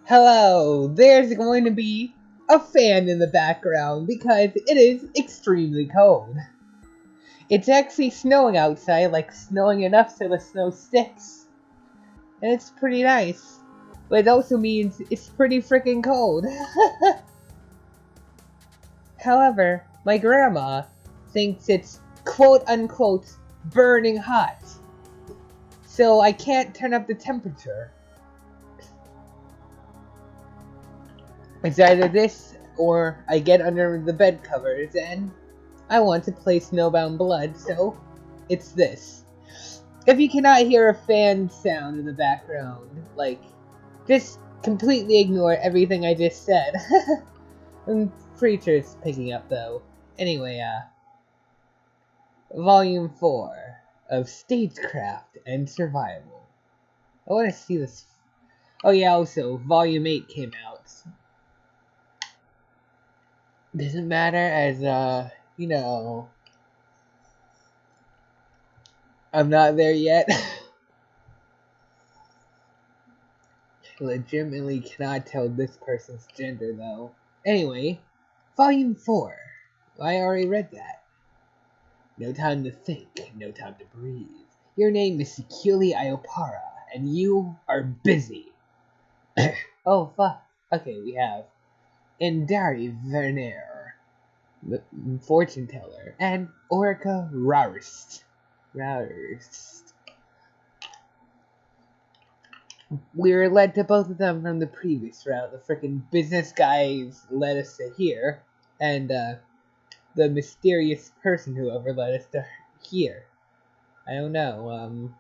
Hello, there's going to be a fan in the background because it is extremely cold. It's actually snowing outside, like snowing enough so the snow sticks. And it's pretty nice. But it also means it's pretty freaking cold. However, my grandma thinks it's quote unquote burning hot. So I can't turn up the temperature. It's either this or I get under the bed covers and I want to play Snowbound Blood, so it's this. If you cannot hear a fan sound in the background, just completely ignore everything I just said. I'm pretty sure it's picking up though. Anyway, Volume 4 of Stagecraft and Survival. I want to see this. Oh yeah, also, Volume 8 came out. Doesn't matter as, I'm not there yet. Legitimately cannot tell this person's gender, though. Anyway, Volume 4. I already read that. No time to think, no time to breathe. Your name is Sekuli Iopara, and you are busy. Oh, fuck. Okay, we have Indari Verner, the fortune teller, and Orica Rarst. We were led to both of them from the previous round. The freaking business guys led us to here, and the mysterious person whoever led us to here. I don't know.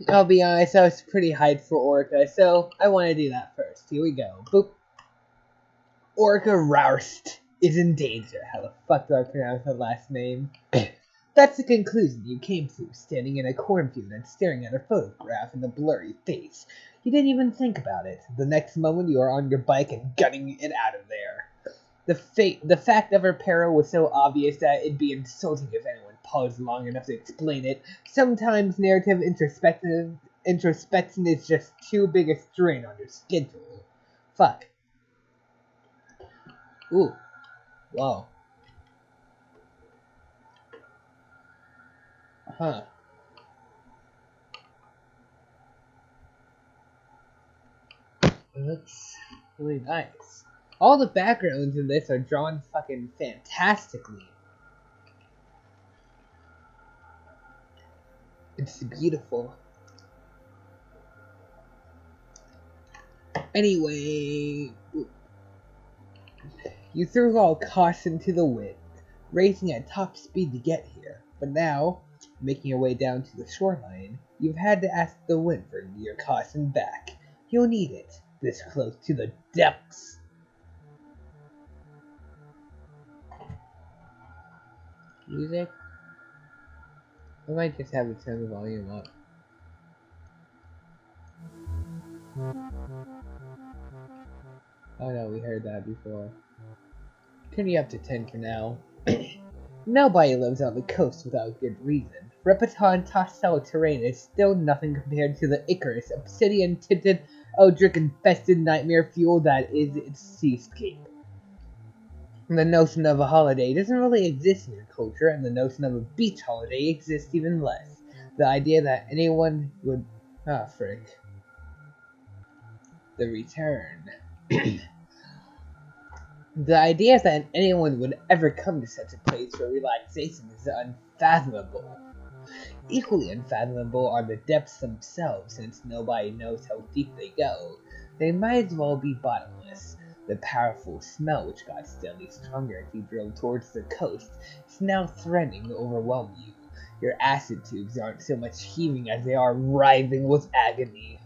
I'll be honest, I was pretty hyped for Orca, so I want to do that first. Here we go. Boop. Orca Roust is in danger. How the fuck do I pronounce her last name? That's the conclusion you came to, standing in a cornfield and staring at a photograph in a blurry face. You didn't even think about it. The next moment you are on your bike and gunning it out of there. The fact of her peril was so obvious that it'd be insulting if anyone paused long enough to explain it. Sometimes narrative introspection is just too big a strain on your schedule. Fuck. Ooh. Whoa. Huh. It looks really nice. All the backgrounds in this are drawn fucking fantastically. It's beautiful. Anyway, you threw all caution to the wind, racing at top speed to get here. But now, making your way down to the shoreline, you've had to ask the wind for your caution back. You'll need it, this close to the depths. Music? I might just have to turn the volume up. Oh no, we heard that before. Turn you up to 10 for now. Nobody lives on the coast without good reason. Repeton hostile terrain is still nothing compared to the Icarus, obsidian-tinted, Eldritch-infested nightmare fuel that is its seascape. The notion of a holiday doesn't really exist in your culture, and the notion of a beach holiday exists even less. The idea that anyone would... Ah, frick. The return. The idea that anyone would ever come to such a place for relaxation is unfathomable. Equally unfathomable are the depths themselves, since nobody knows how deep they go. They might as well be bottomless. The powerful smell, which got steadily stronger as you drove towards the coast, is now threatening to overwhelm you. Your acid tubes aren't so much heaving as they are writhing with agony.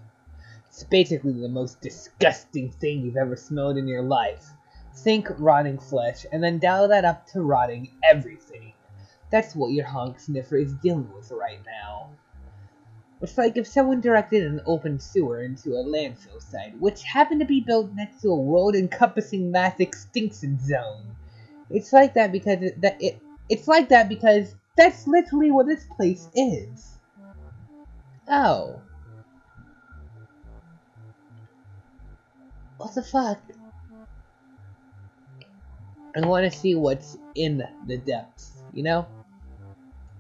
It's basically the most disgusting thing you've ever smelled in your life. Think rotting flesh, and then dial that up to rotting everything. That's what your honk sniffer is dealing with right now. It's like if someone directed an open sewer into a landfill site, which happened to be built next to a world-encompassing mass extinction zone. It's like that because that's literally what this place is. Oh. What the fuck? I want to see what's in the depths, you know?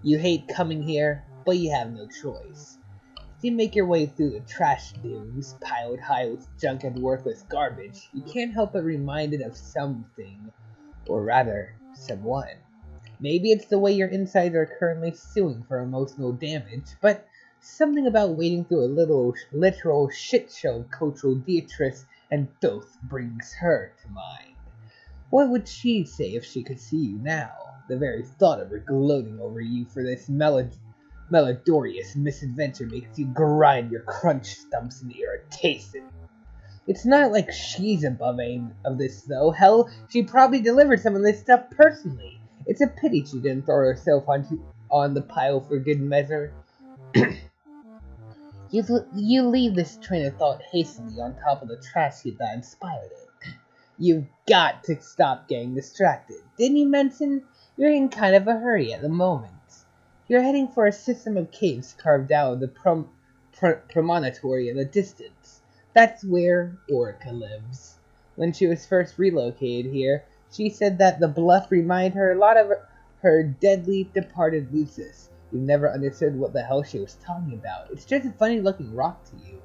You hate coming here, but you have no choice. As you make your way through the trash dunes, piled high with junk and worthless garbage, you can't help but reminded of something, or rather, someone. Maybe it's the way your insides are currently suing for emotional damage, but something about wading through a little literal shit show of cultural diatribe and filth brings her to mind. What would she say if she could see you now? The very thought of her gloating over you for this melodorious misadventure makes you grind your crunch stumps in irritation. It's not like she's above any of this, though. Hell, she probably delivered some of this stuff personally. It's a pity she didn't throw herself on the pile for good measure. You leave this train of thought hastily on top of the trash heap that inspired it. You've got to stop getting distracted. Didn't you mention you're in kind of a hurry at the moment? You're heading for a system of caves carved out of the promontory in the distance. That's where Orica lives. When she was first relocated here, she said that the bluff reminded her a lot of her deadly departed Lucis. You've never understood what the hell she was talking about. It's just a funny looking rock to you.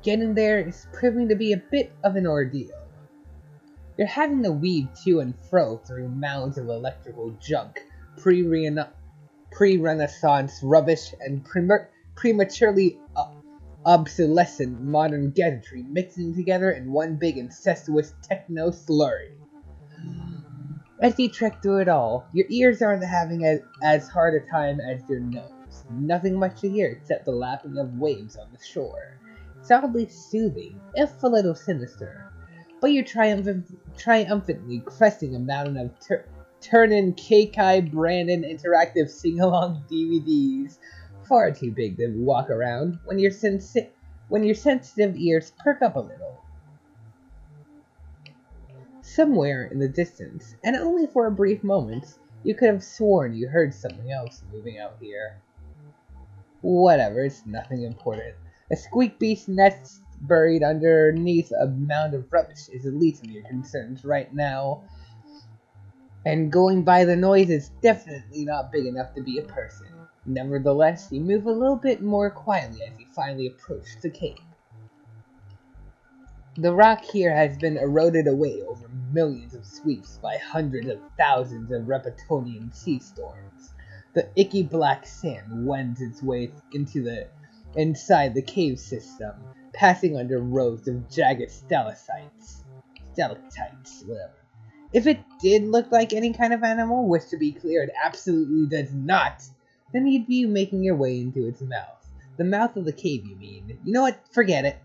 Getting there is proving to be a bit of an ordeal. You're having to weave to and fro through mounds of electrical junk, pre-Renaissance rubbish, and prematurely obsolescent modern gadgetry mixing together in one big incestuous techno slurry. As you trek through it all, your ears aren't having as hard a time as your nose. Nothing much to hear except the lapping of waves on the shore. It's oddly soothing, if a little sinister. But you're triumphantly cresting a mountain of Turnin Keikai Brandon interactive sing-along DVDs. Far too big to walk around when your sensitive ears perk up a little. Somewhere in the distance, and only for a brief moment, you could have sworn you heard something else moving out here. Whatever, it's nothing important. A squeak beast nest buried underneath a mound of rubbish is the least of your concerns right now. And going by the noise is definitely not big enough to be a person. Nevertheless, you move a little bit more quietly as you finally approach the cave. The rock here has been eroded away over millions of sweeps by hundreds of thousands of Reptonian sea storms. The icky black sand wends its way inside the cave system, passing under rows of jagged stalactites, whatever. If it did look like any kind of animal, which to be clear it absolutely does not, then you'd be making your way into its mouth. The mouth of the cave, you mean. You know what? Forget it.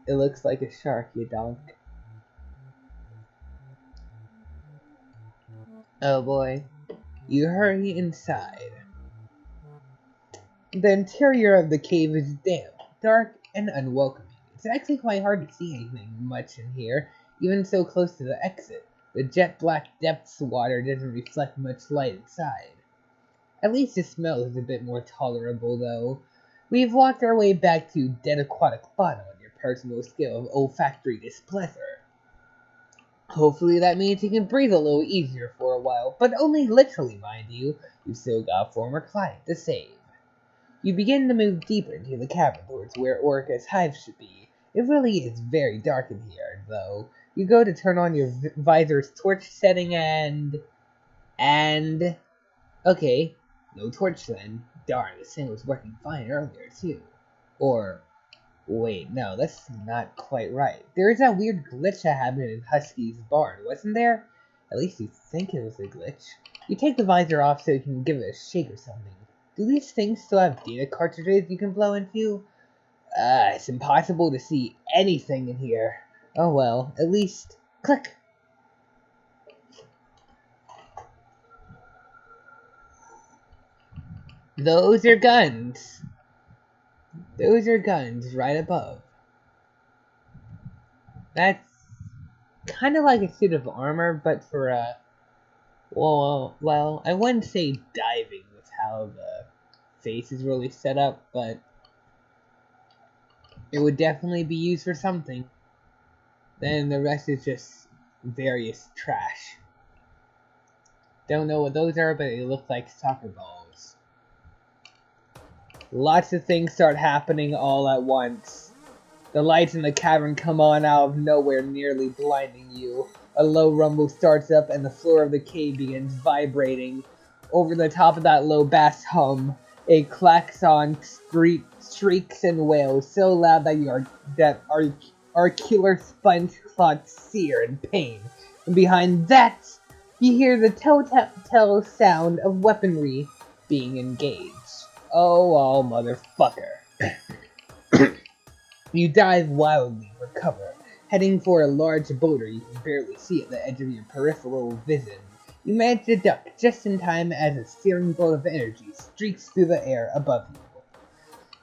It looks like a shark, you donk. Oh boy. You hurry inside. The interior of the cave is damp, dark, and unwelcoming. It's actually quite hard to see anything much in here, even so close to the exit. The jet black depths water doesn't reflect much light inside. At least the smell is a bit more tolerable, though. We've walked our way back to dead aquatic fauna on your personal scale of olfactory displeasure. Hopefully that means you can breathe a little easier for a while, but only literally, mind you. You've still got a former client to save. You begin to move deeper into the cavern towards where Orica's hive should be. It really is very dark in here, though. You go to turn on your visor's torch setting and... Okay, no torch then. Darn, this thing was working fine earlier, too. Or... Wait, no, that's not quite right. There is that weird glitch that happened in Husky's barn, wasn't there? At least you think it was a glitch. You take the visor off so you can give it a shake or something. Do these things still have data cartridges you can blow into? It's impossible to see anything in here. Oh well, at least... Click! Those are guns. Those are guns right above. That's kind of like a suit of armor, but for Well, I wouldn't say diving with how the face is really set up, but it would definitely be used for something. Then the rest is just various trash. Don't know what those are, but they look like soccer balls. Lots of things start happening all at once. The lights in the cavern come on out of nowhere, nearly blinding you. A low rumble starts up and the floor of the cave begins vibrating. Over the top of that low bass hum, a klaxon shrieks and wails so loud that our killer sponge clots sear in pain. And behind that, you hear the telltale sound of weaponry being engaged. Oh, motherfucker. You dive wildly for cover, heading for a large boulder you can barely see at the edge of your peripheral vision. You manage to duck just in time as a searing bolt of energy streaks through the air above you.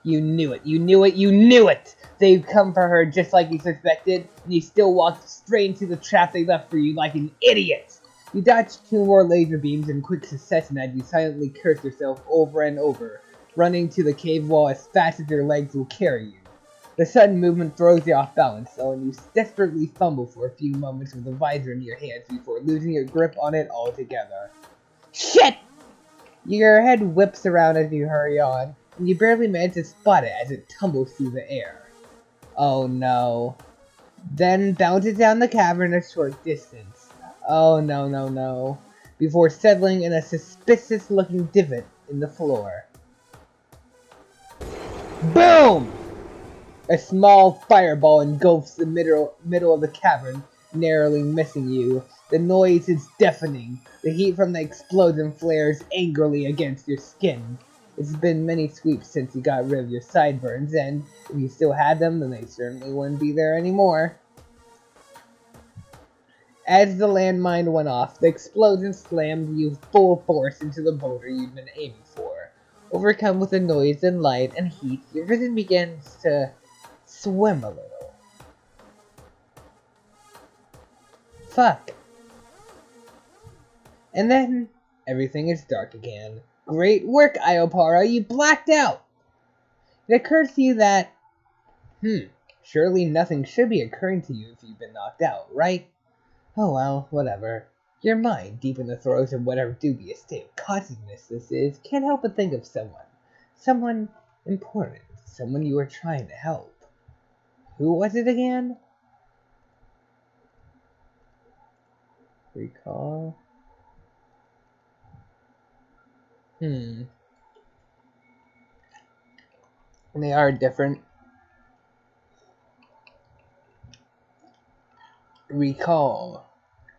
You knew it, you knew it, you knew it! They've come for her just like you suspected, and you still walked straight into the trap they left for you like an idiot! You dodged 2 more laser beams in quick succession as you silently curse yourself over and over, running to the cave wall as fast as your legs will carry you. The sudden movement throws you off balance, though, and you desperately fumble for a few moments with the visor in your hands before losing your grip on it altogether. Shit! Your head whips around as you hurry on, and you barely manage to spot it as it tumbles through the air. Oh no. Then bounces down the cavern a short distance. Oh no. Before settling in a suspicious-looking divot in the floor. Boom! A small fireball engulfs the middle of the cavern, narrowly missing you. The noise is deafening. The heat from the explosion flares angrily against your skin. It's been many sweeps since you got rid of your sideburns, and if you still had them, then they certainly wouldn't be there anymore. As the landmine went off, the explosion slammed you full force into the boulder you'd been aiming for. Overcome with the noise and light and heat, your vision begins to swim a little. Fuck. And then, everything is dark again. Great work, Iopara, you blacked out! It occurs to you that, surely nothing should be occurring to you if you've been knocked out, right? Oh well, whatever. Your mind, deep in the throes of whatever dubious state of consciousness this is, can't help but think of someone. Someone important. Someone you are trying to help. Who was it again? Recall? They are different. Recall.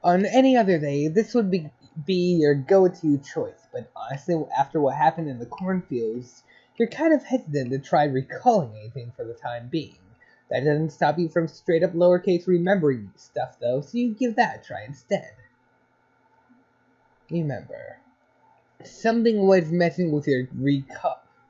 On any other day, this would be your go-to choice, but honestly, after what happened in the cornfields, you're kind of hesitant to try recalling anything for the time being. That doesn't stop you from straight-up lowercase remembering stuff, though, so you give that a try instead. Remember, something was messing with your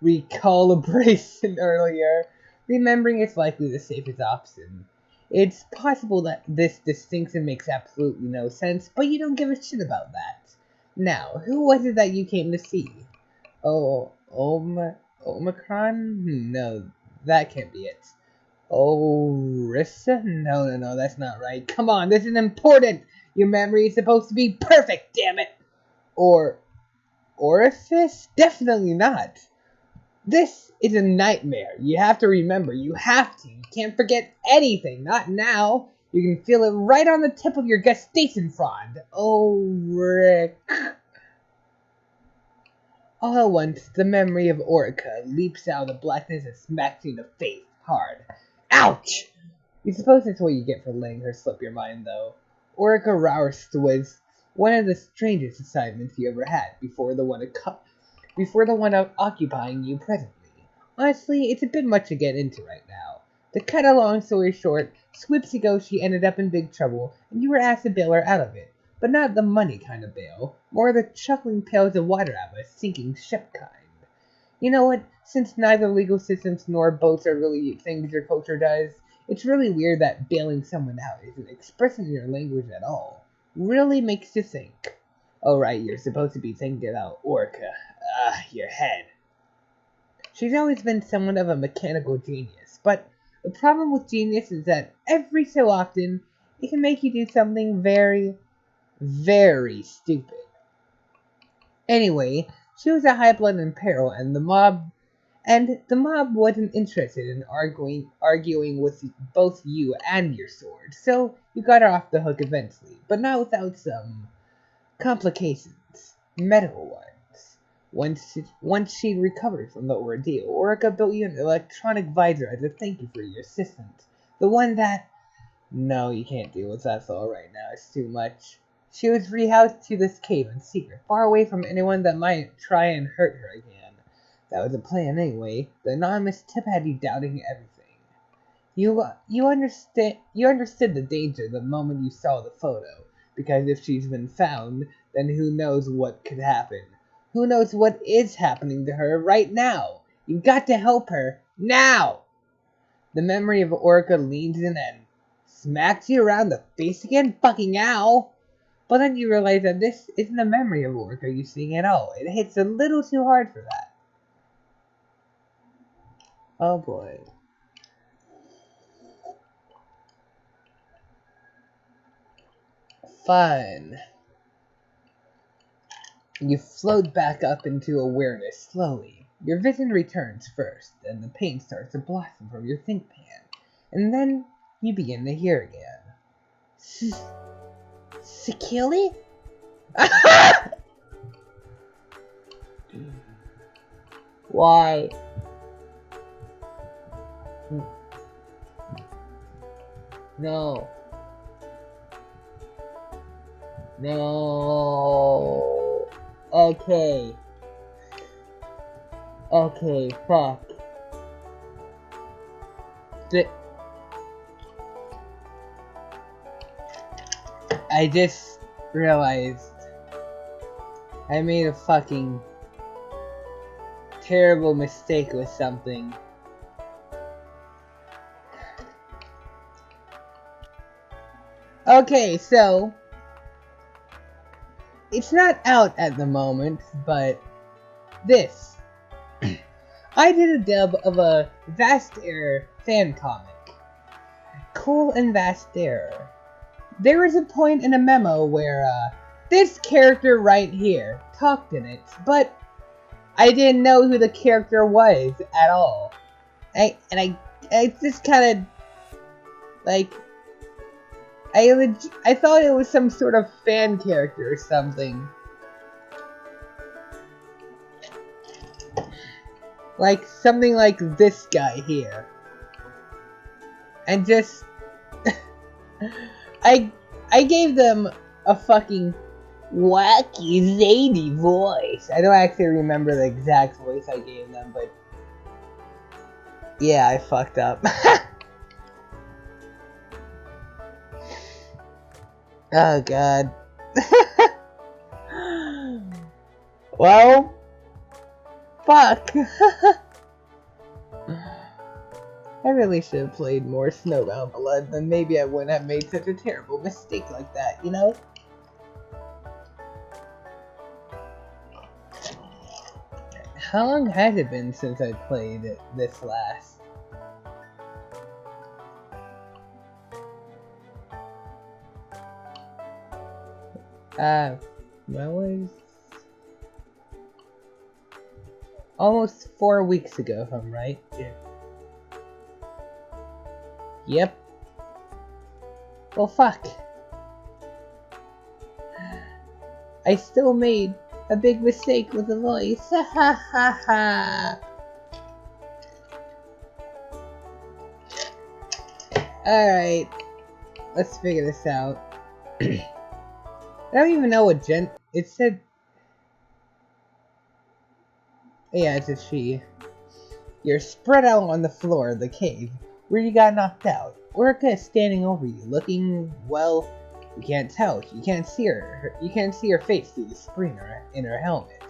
recalibration earlier. Remembering is likely the safest option. It's possible that this distinction makes absolutely no sense, but you don't give a shit about that. Now, who was it that you came to see? Oh, Omicron? No, that can't be it. Orissa? No, that's not right. Come on, this is important! Your memory is supposed to be perfect, damn it! Or orifice? Definitely not. This is a nightmare. You have to remember. You have to. You can't forget anything. Not now. You can feel it right on the tip of your gestation frond. Oh, Rick. All at once, the memory of Orica leaps out of the blackness and smacks you in the face hard. Ouch! You suppose that's what you get for letting her slip your mind, though. Orica Rosw was one of the strangest assignments you ever had before the one occupying you presently. Honestly, it's a bit much to get into right now. To cut a long story short, sweeps ago she ended up in big trouble, and you were asked to bail her out of it. But not the money kind of bail, more the chuckling pails of water out of a sinking ship kind. You know what? Since neither legal systems nor boats are really things your culture does, it's really weird that bailing someone out isn't expressing your language at all. Really makes you think. Oh right, you're supposed to be thinking about Orca. Your head. She's always been somewhat of a mechanical genius, but the problem with genius is that every so often it can make you do something very, very stupid. Anyway, she was a high blood in peril, and the mob wasn't interested in arguing with both you and your sword, so you got her off the hook eventually, but not without some complications, medical ones. Once she recovered from the ordeal, Orica built you an electronic visor as a thank you for your assistance. The one that... No, you can't deal with that all right now, it's too much. She was rehoused to this cave in secret, far away from anyone that might try and hurt her again. That was the plan anyway. The anonymous tip had you doubting everything. You understood the danger the moment you saw the photo, because if she's been found, then who knows what could happen. Who knows what is happening to her right now? You've got to help her, now! The memory of Orca leans in and smacks you around the face again, fucking ow! But then you realize that this isn't a memory of Orca you seeing at all. It hits a little too hard for that. Oh boy. Fine. You float back up into awareness slowly. Your vision returns first, then the paint starts to blossom from your think pan, and then you begin to hear again. Securely? Why? No. No. Okay. Okay, fuck. I just realized I made a fucking terrible mistake with something. Okay, so it's not out at the moment, but this. I did a dub of a Vast Error fan comic. Cool and Vast Error. There was a point in a memo where this character right here talked in it, but I didn't know who the character was at all. I just kind of like I thought it was some sort of fan character or something. Like something like this guy here. And just I gave them a fucking wacky zany voice. I don't actually remember the exact voice I gave them, but yeah, I fucked up. Oh god. Well, fuck. I really should have played more Snowbound Blood, then maybe I wouldn't have made such a terrible mistake like that, you know? How long has it been since I played this last? That was almost 4 weeks ago, if I'm right. Yeah. Yep. Well, fuck. I still made a big mistake with the voice. Ha ha ha ha. Alright. Let's figure this out. I don't even know what it said. Yeah, it's a she. You're spread out on the floor of the cave, where you got knocked out. Orca is standing over you, looking, well, you can't tell. You can't see her. You can't see her face through the screen in her helmet.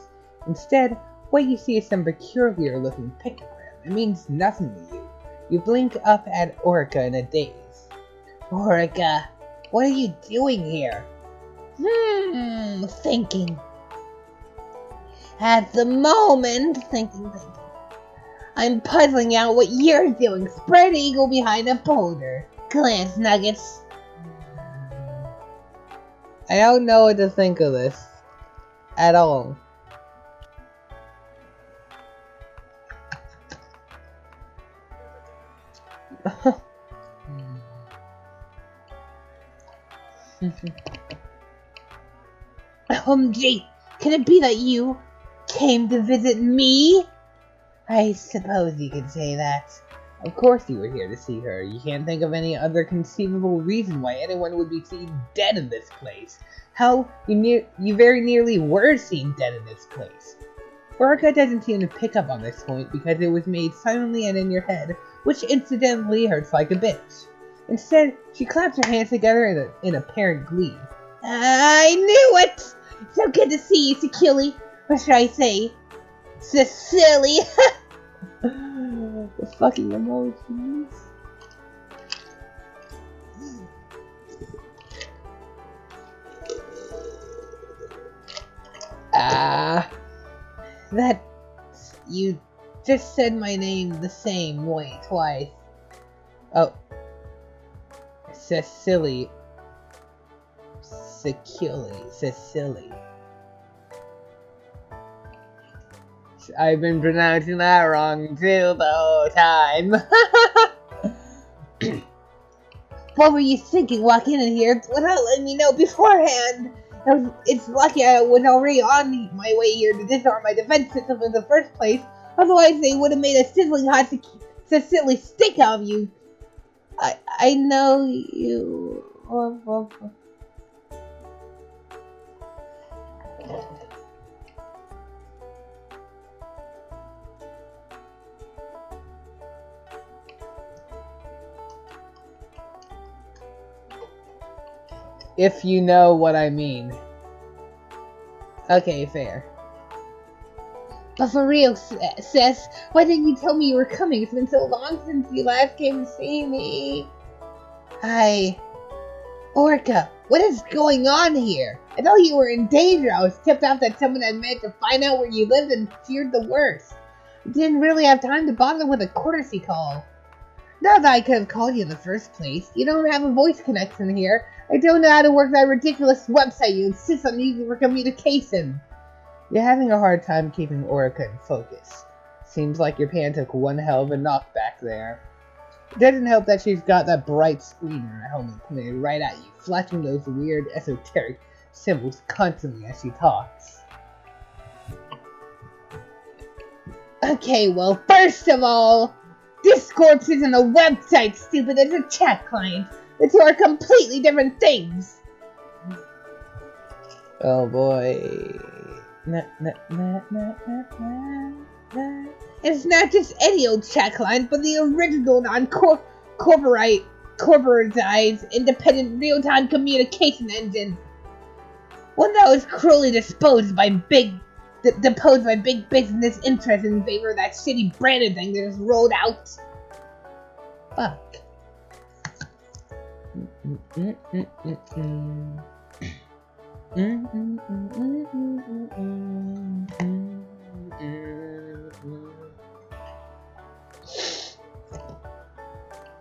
Instead, what you see is some peculiar-looking pictogram. It means nothing to you. You blink up at Orca in a daze. Orca, what are you doing here? Thinking. At the moment, thinking. I'm puzzling out what you're doing. Spread eagle behind a boulder. Glance nuggets. I don't know what to think of this. At all. Gee, can it be that you came to visit me? I suppose you could say that. Of course you were here to see her. You can't think of any other conceivable reason why anyone would be seen dead in this place. Hell, you very nearly were seen dead in this place. Orca doesn't seem to pick up on this point because it was made silently and in your head, which incidentally hurts like a bitch. Instead, she claps her hands together in apparent glee. I knew it! So good to see you, Secili. Or should I say, Cecily? The fucking emojis. That you just said my name the same way twice. Oh. Cecily. Cecily. I've been pronouncing that wrong too the whole time. What were you thinking walking in here without letting me know beforehand? It's lucky I was already on my way here to disarm my defense system in the first place. Otherwise they would have made a sizzling hot Cecily stick out of you. I know you... If you know what I mean. Okay, fair. But for real, Cess, why didn't you tell me you were coming? It's been so long since you last came to see me. Orca, what is going on here? I thought you were in danger. I was tipped off that someone had managed to find out where you lived and feared the worst. I didn't really have time to bother with a courtesy call. Not that I could have called you in the first place. You don't have a voice connection here. I don't know how to work that ridiculous website you insist on using for communication. You're having a hard time keeping Orca in focus. Seems like your pan took one hell of a knockback there. It doesn't help that she's got that bright screen in her helmet pointed right at you, flashing those weird esoteric symbols constantly as she talks. Okay, well, first of all, Discord isn't a website, stupid. It's a chat client. The two are completely different things. Oh boy. It's not just any old chat client, but the original non-corporatized, independent real-time communication engine. One that was cruelly deposed by big business interests in favor of that shitty branded thing that just rolled out. Fuck.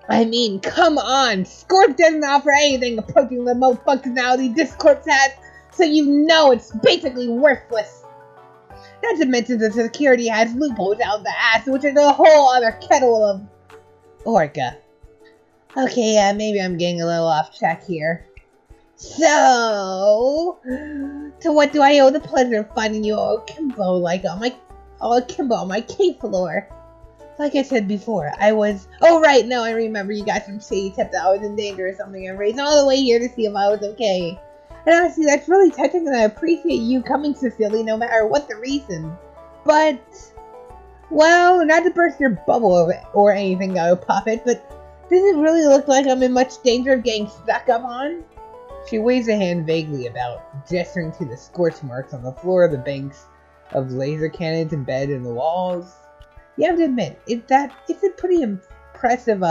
I mean, come on! Scorp doesn't offer anything approaching the remote functionality Discord has, so you know it's basically worthless. Not to mention the security has loopholes out the ass, which is a whole other kettle of Orca. Okay, yeah, maybe I'm getting a little off track here. So, to what do I owe the pleasure of finding you all akimbo on my cave floor? Like I said before, oh right, no, I remember you got some shady tip that I was in danger or something and raced all the way here to see if I was okay. And honestly, that's really touching and I appreciate you coming, Cecily, no matter what the reason. But, well, not to burst your bubble or anything out of pocket, but does it really look like I'm in much danger of getting stuck up on? She waves a hand vaguely about, gesturing to the scorch marks on the floor of the banks of laser cannons embedded in the walls. You have to admit, it's a pretty impressive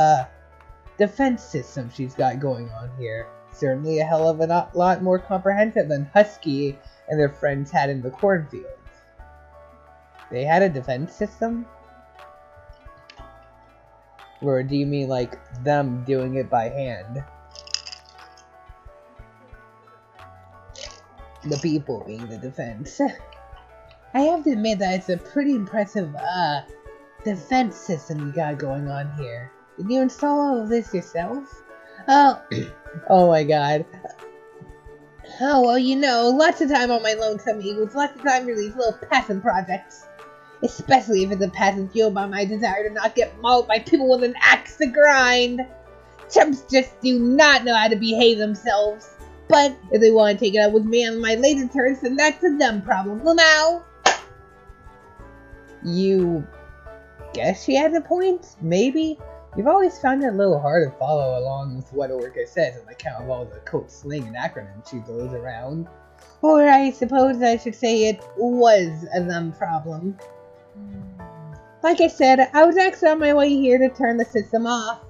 defense system she's got going on here. Certainly a hell of a lot more comprehensive than Husky and their friends had in the cornfields. They had a defense system? Or do you mean like them doing it by hand? The people being the defense. I have to admit that it's a pretty impressive, defense system you got going on here. Did you install all of this yourself? Oh, oh my god. Oh, well, you know, lots of time on my lonesome equals lots of time for these little passion projects. Especially if it's a passion fueled by my desire to not get mauled by people with an axe to grind. Chumps just do not know how to behave themselves. But if they want to take it up with me on my later turns, then that's a them problem. Now, you guess she has a point? Maybe? You've always found it a little hard to follow along with what Orca says on account of all the code slang and acronyms she throws around. Or I suppose I should say it was a them problem. Like I said, I was actually on my way here to turn the system off.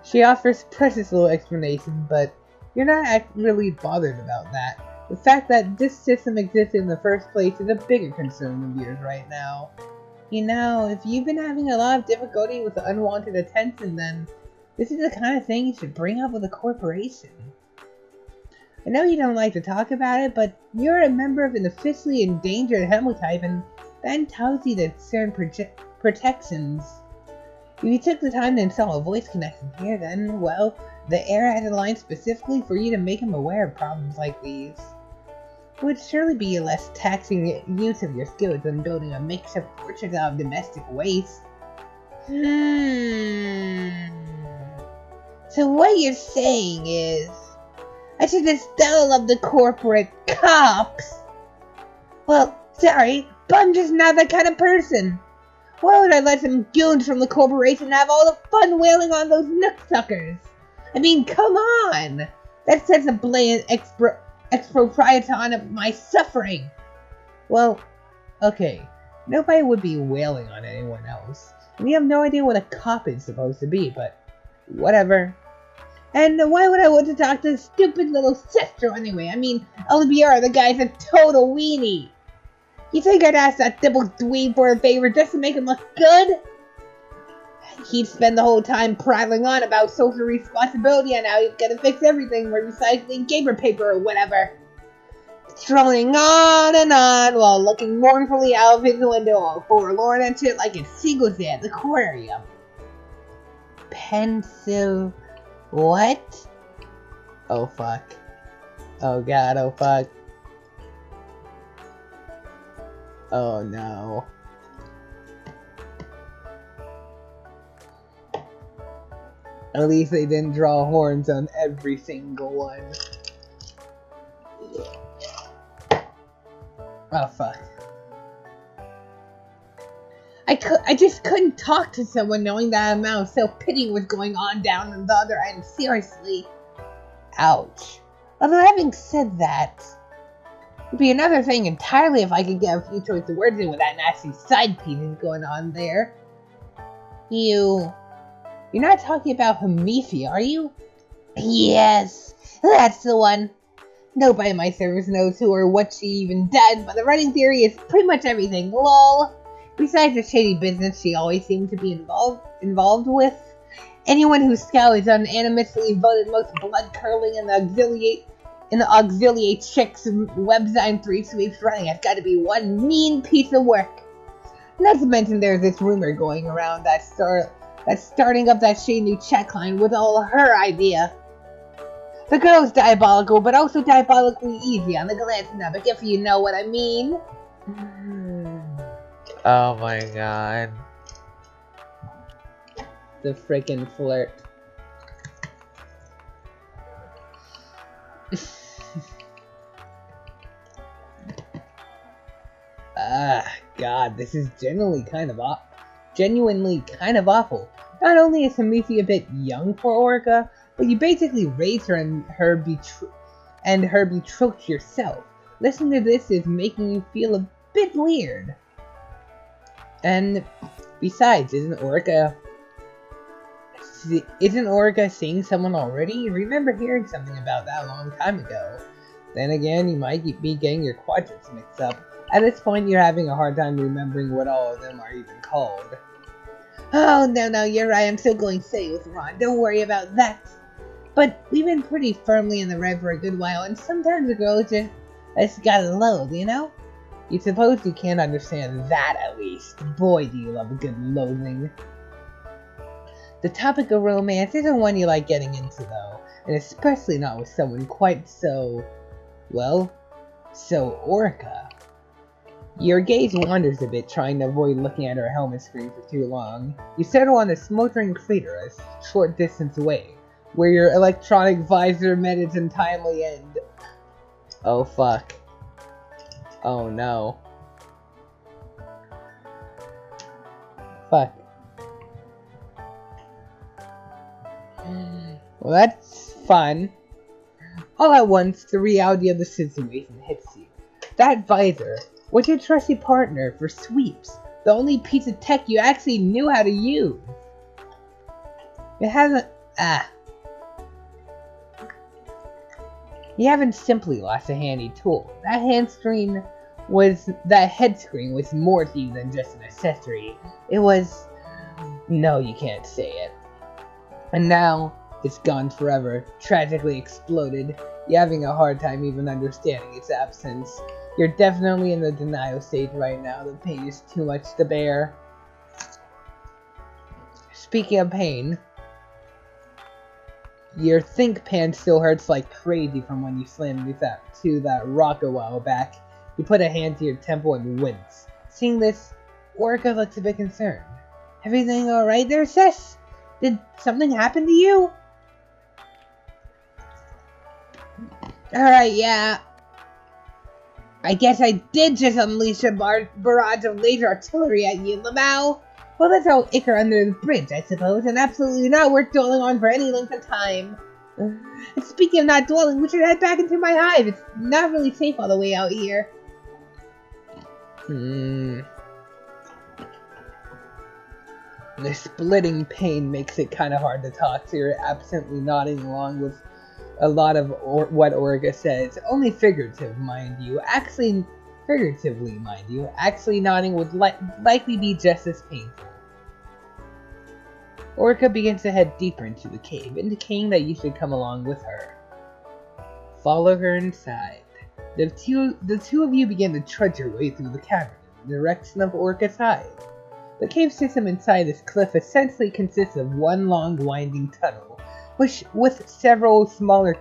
She offers precious little explanation, but you're not really bothered about that. The fact that this system exists in the first place is a bigger concern of yours right now. You know, if you've been having a lot of difficulty with unwanted attention, then this is the kind of thing you should bring up with a corporation. I know you don't like to talk about it, but you're a member of an officially endangered hemotype, and that entitles you to certain protections. If you took the time to install a voice connection here, then, well, the air has aligned specifically for you to make him aware of problems like these. It would surely be a less taxing use of your skills than building a makeshift fortress out of domestic waste. So what you're saying is, I should just dial up the corporate cops? Well, sorry, but I'm just not that kind of person. Why would I let some goons from the corporation have all the fun wailing on those nook-suckers? I mean, come on! That sets a blatant expropriation of my suffering. Well, okay, nobody would be wailing on anyone else. We have no idea what a cop is supposed to be, but whatever. And why would I want to talk to this stupid little sister anyway? I mean, LBR, the guy's a total weenie. You think I'd ask that double dweeb for a favor just to make him look good? He'd spend the whole time prattling on about social responsibility and how he's gonna fix everything with recycling paper or whatever. Strolling on and on while looking mournfully out of his window, forlorn and shit like it's seagulls at the aquarium. Pensive... what? Oh fuck. Oh god, oh fuck. Oh no. At least they didn't draw horns on every single one. Oh fuck. I just couldn't talk to someone knowing that amount of self-pity was going on down on the other end. Seriously. Ouch. Although having said that, it'd be another thing entirely if I could get a few choice words in with that nasty side pieces going on there. You're not talking about Hamifi, are you? Yes, that's the one. Nobody in my service knows who or what she even does, but the running theory is pretty much everything, lol. Besides the shady business she always seemed to be involved with, anyone whose scout is unanimously voted most blood-curdling in the auxiliary chicks website 3 sweeps running has got to be one mean piece of work. Not to mention there's this rumor going around that's starting up that shady new check line was all her idea. The girl's diabolical, but also diabolically easy on the glance number, if you know what I mean. Oh my god. The frickin' flirt. God, this is genuinely kind of awful. Not only is Hamifi a bit young for Orca, but you basically raised her and her betrothed yourself. Listening to this is making you feel a bit weird. And besides, isn't Orca Isn't Orca seeing someone already? You remember hearing something about that a long time ago. Then again, you might be getting your quadrants mixed up. At this point, you're having a hard time remembering what all of them are even called. Oh, no, you're right. I'm still going steady with Ron. Don't worry about that. But we've been pretty firmly in the red for a good while, and sometimes the girl just gotta loathe, you know? You suppose you can't understand that, at least. Boy, do you love a good loathing. The topic of romance isn't one you like getting into, though, and especially not with someone quite so, well, so Orca. Your gaze wanders a bit, trying to avoid looking at her helmet screen for too long. You settle on a smoldering crater a short distance away, where your electronic visor met its untimely end. Oh fuck. Oh no. Fuck. Well, that's fun. All at once, the reality of the situation hits you. That visor was your trusty partner for sweeps, the only piece of tech you actually knew how to use. It hasn't. You haven't simply lost a handy tool. That head screen was more to you than just an accessory. It was. No, you can't say it. And now, it's gone forever, tragically exploded. You're having a hard time even understanding its absence. You're definitely in the denial stage right now. The pain is too much to bear. Speaking of pain, your think pan still hurts like crazy from when you slammed to that rock a while back. You put a hand to your temple and wince. Seeing this, Orca looks a bit concerned. Everything alright there, sis? Did something happen to you? Alright, yeah. I guess I did just unleash a barrage of laser artillery at you, Lamau. Well, that's all ichor under the bridge, I suppose, and absolutely not worth dwelling on for any length of time. And speaking of not dwelling, we should head back into my hive. It's not really safe all the way out here. The splitting pain makes it kind of hard to talk, so you're absently nodding along with a lot of what Orga says. Only figuratively, mind you. Actually nodding would likely be just as painful. Orca begins to head deeper into the cave, indicating that you should come along with her. Follow her inside. The two of you begin to trudge your way through the cavern in the direction of Orca's hive. The cave system inside this cliff essentially consists of one long winding tunnel, which with several smaller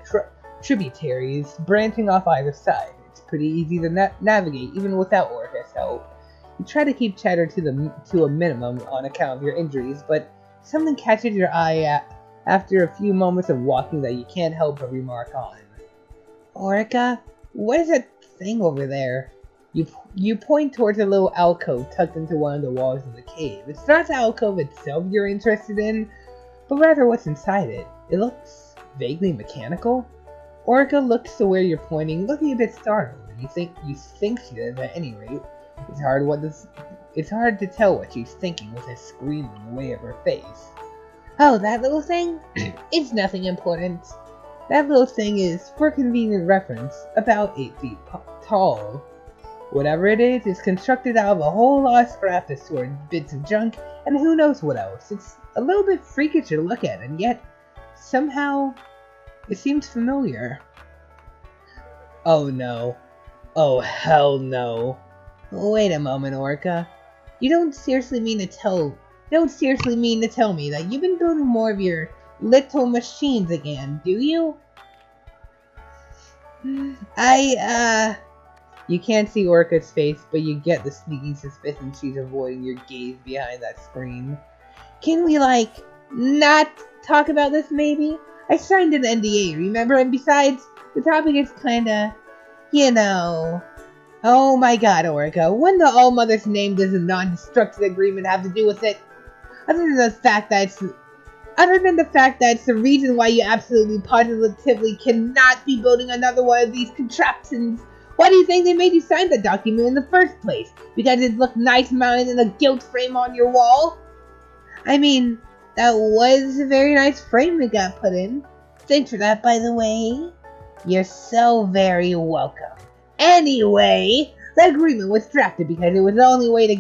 tributaries branching off either side. It's pretty easy to navigate even without Orca's help. You try to keep chatter to a minimum on account of your injuries, but something catches your eye after a few moments of walking that you can't help but remark on. Orca, what is that thing over there? You point towards a little alcove tucked into one of the walls of the cave. It's not the alcove itself you're interested in, but rather what's inside it. It looks vaguely mechanical. Orca looks to where you're pointing, looking a bit startled. You think she is at any rate. It's hard to tell what she's thinking with a scream in the way of her face. Oh, that little thing? It's nothing important. That little thing is, for convenient reference, about 8 feet tall. Whatever it is, it's constructed out of a whole lot of scrap, assorted bits of junk, and who knows what else. It's a little bit freakish to look at, and yet, somehow, it seems familiar. Oh no. Oh hell no. Wait a moment, Orca. You don't seriously mean to tell me that you've been building more of your little machines again, do you? You can't see Orca's face, but you get the sneaking suspicion she's avoiding your gaze behind that screen. Can we, not talk about this, maybe? I signed an NDA, remember? And besides, the topic is kinda, Oh my god, Orca, what in the All-Mother's name does a non-destructive agreement have to do with it? Other than the fact that it's the reason why you absolutely positively cannot be building another one of these contraptions. Why do you think they made you sign the document in the first place? Because it looked nice mounted in a gilt frame on your wall? I mean, That was a very nice frame we got put in. Thanks for that, by the way. You're so very welcome. Anyway, the agreement was drafted because it was the only way to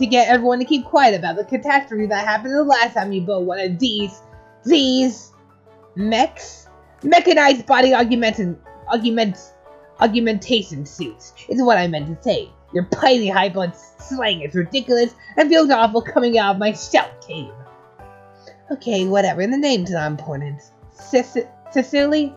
get everyone to keep quiet about the catastrophe that happened the last time you built one of these mechanized body augmentation suits is what I meant to say. Your plainly high blood slang is ridiculous and feels awful coming out of my shell cave. Okay, whatever, the name's not important. Cecily?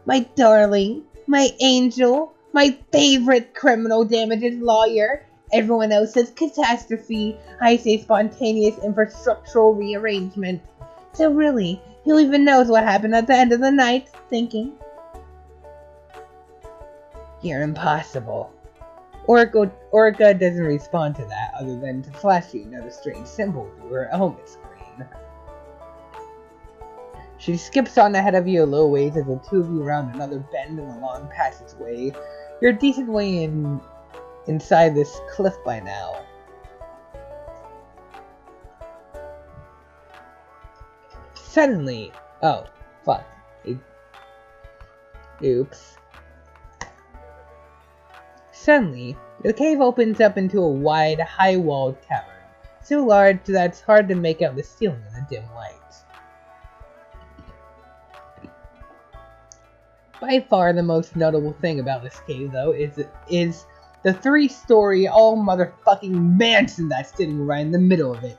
My darling, my angel, my favorite criminal damages lawyer. Everyone else says catastrophe. I say spontaneous infrastructural rearrangement. So really, who even knows what happened at the end of the night? Thinking. You're impossible. Orca doesn't respond to that other than to flash you another strange symbol through her helmet screen. She skips on ahead of you a little ways as the two of you round another bend in the long passageway. You're a decent way inside this cliff by now. Suddenly, oh, fuck. Oops. Suddenly, the cave opens up into a wide, high-walled cavern, so large that it's hard to make out the ceiling in the dim light. By far the most notable thing about this cave, though, is the 3-story all-motherfucking mansion that's sitting right in the middle of it.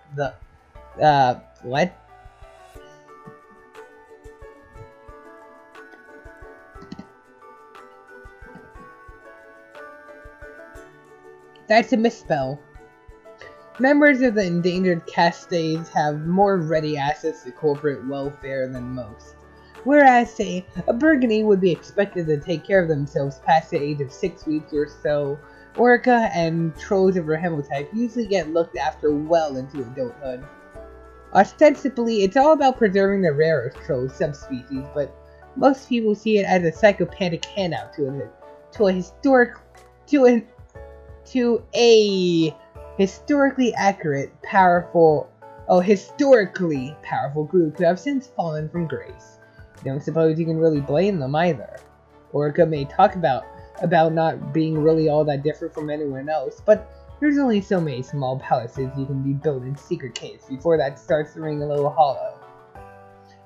What? That's a misspell. Members of the endangered castes have more ready access to corporate welfare than most. Whereas, say, a Burgundy would be expected to take care of themselves past the age of 6 weeks or so, Orca and trolls of her hemotype usually get looked after well into adulthood. Ostensibly, it's all about preserving the rarest troll subspecies, but most people see it as a psychopathic handout to a historically powerful group who have since fallen from grace. Don't suppose you can really blame them either. Orca may talk about not being really all that different from anyone else, but there's only so many small palaces you can be built in secret caves before that starts to ring a little hollow.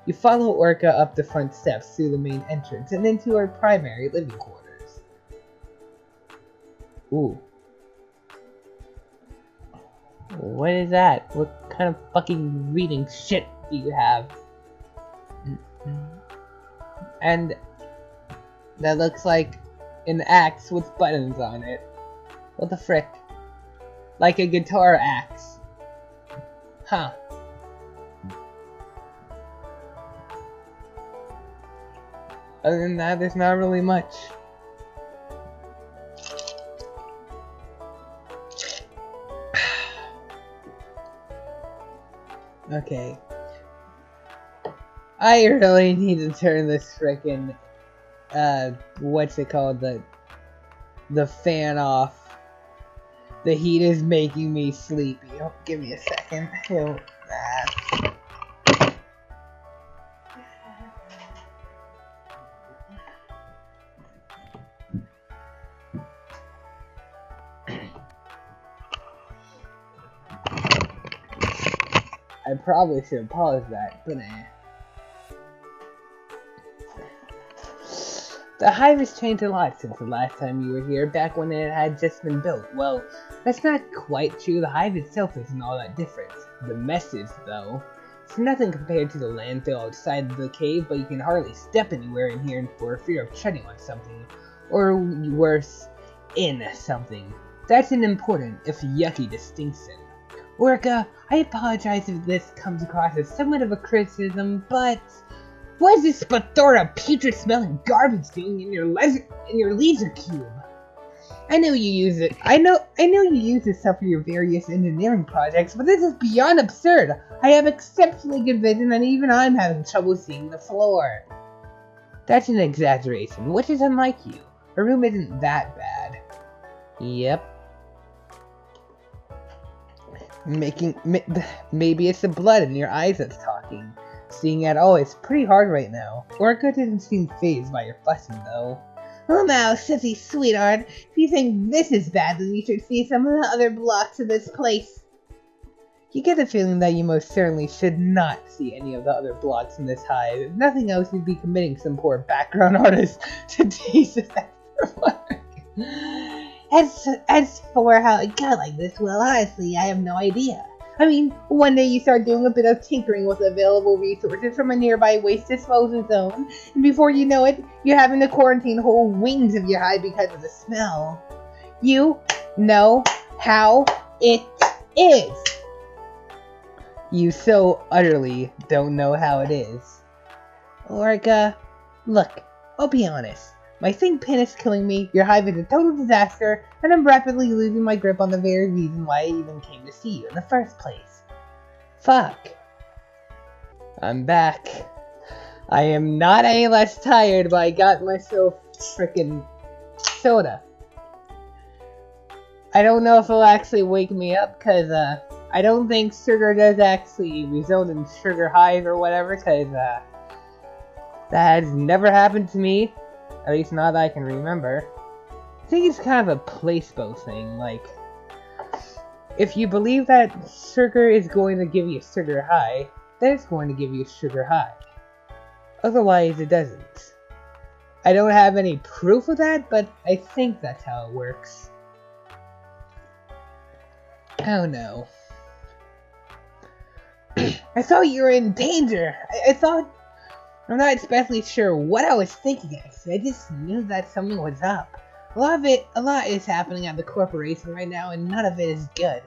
You follow Orca up the front steps through the main entrance and into her primary living quarters. Ooh. What is that? What kind of fucking reading shit do you have? And that looks like an axe with buttons on it. What the frick? Like a guitar axe. Huh. Other than that, there's not really much. Okay. I really need to turn this frickin' what's it called? The fan off. The heat is making me sleepy. Oh, give me a second. I probably should have paused that, but The hive has changed a lot since the last time you were here, back when it had just been built. Well, that's not quite true. The hive itself isn't all that different. The mess is, though. It's nothing compared to the landfill outside the cave, but you can hardly step anywhere in here for fear of treading on something. Or worse, in something. That's an important, if yucky, distinction. Orca, I apologize if this comes across as somewhat of a criticism, but what is this plethora of putrid-smelling garbage doing in your laser cube? I know you use it. I know you use this stuff for your various engineering projects, but this is beyond absurd. I have exceptionally good vision, and even I'm having trouble seeing the floor. That's an exaggeration, which is unlike you. Her room isn't that bad. Yep. Maybe it's the blood in your eyes that's talking. Seeing at all, it's pretty hard right now. Orca didn't seem fazed by your fussing, though. Well now, sissy sweetheart, if you think this is bad, then you should see some of the other blocks of this place. You get the feeling that you most certainly should not see any of the other blocks in this hive. If nothing else, you'd be committing some poor background artist to taste of extra work. As for how it got like this, well, honestly, I have no idea. I mean, one day you start doing a bit of tinkering with available resources from a nearby waste disposal zone, and before you know it, you're having to quarantine whole wings of your hive because of the smell. You know how it is. You so utterly don't know how it is. Orca, look, I'll be honest. My sink pen is killing me, your hive is a total disaster, and I'm rapidly losing my grip on the very reason why I even came to see you in the first place. Fuck. I'm back. I am not any less tired, but I got myself frickin' soda. I don't know if it'll actually wake me up, cause, I don't think sugar does actually result in sugar highs or whatever, cause, that has never happened to me. At least not that I can remember. I think it's kind of a placebo thing, like, if you believe that sugar is going to give you a sugar high, then it's going to give you a sugar high. Otherwise, it doesn't. I don't have any proof of that, but I think that's how it works. Oh no. I thought you were in danger. I'm not especially sure what I was thinking actually. I just knew that something was up. A lot is happening at the corporation right now, and none of it is good.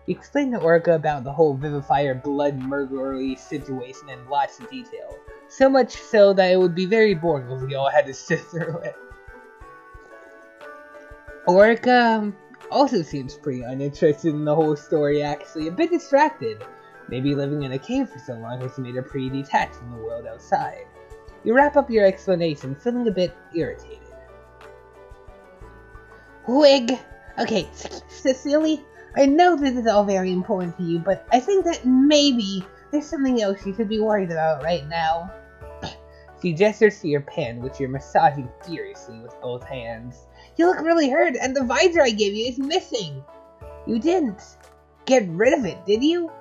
You explained to Orca about the whole Vivifier blood murdery situation in lots of detail. So much so that it would be very boring if we all had to sit through it. Orca also seems pretty uninterested in the whole story actually, a bit distracted. Maybe living in a cave for so long has made her pretty detached from the world outside. You wrap up your explanation, feeling a bit irritated. Wig! Okay, Cecily, I know this is all very important to you, but I think that maybe there's something else you should be worried about right now. She gestures to your pen, which you're massaging furiously with both hands. You look really hurt, and the visor I gave you is missing! You didn't get rid of it, did you?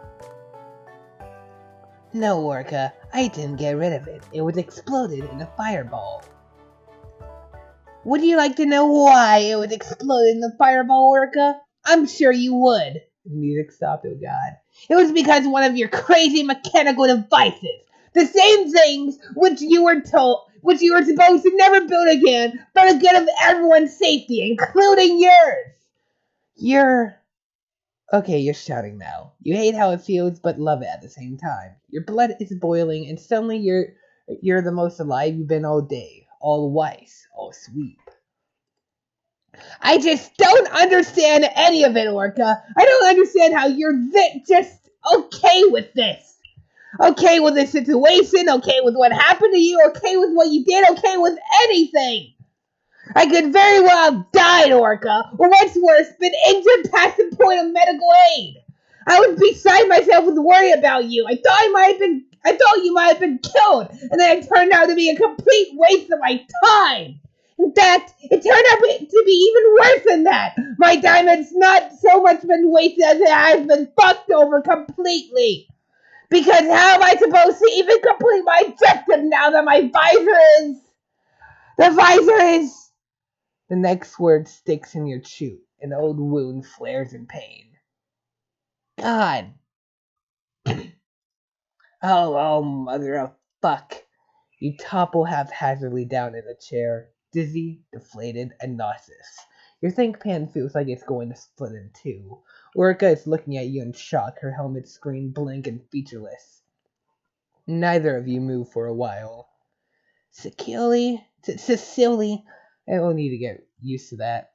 No, Orca, I didn't get rid of it. It was exploded in a fireball. Would you like to know why it was exploded in a fireball, Orca? I'm sure you would. The music stopped, oh god. It was because one of your crazy mechanical devices, the same things which you were supposed to never build again for the good of everyone's safety, including yours. Okay, you're shouting now. You hate how it feels, but love it at the same time. Your blood is boiling, and suddenly you're the most alive you've been all day. All wise, all sweet. I just don't understand any of it, Orca. I don't understand how you're just okay with this. Okay with the situation, okay with what happened to you, okay with what you did, okay with anything. I could very well have died, Orca, or what's worse, been injured past the point of medical aid. I was beside myself with worry about you. I thought you might have been killed, and then it turned out to be a complete waste of my time. In fact, it turned out to be even worse than that. My time has not so much been wasted as it has been fucked over completely. Because how am I supposed to even complete my objective now that my visor is... The next word sticks in your chew. An old wound flares in pain. God. Oh, mother of fuck. You topple haphazardly down in a chair, dizzy, deflated, and nauseous. Your think pan feels like it's going to split in two. Orca is looking at you in shock, her helmet screen blank and featureless. Neither of you move for a while. Cecily, I will need to get used to that.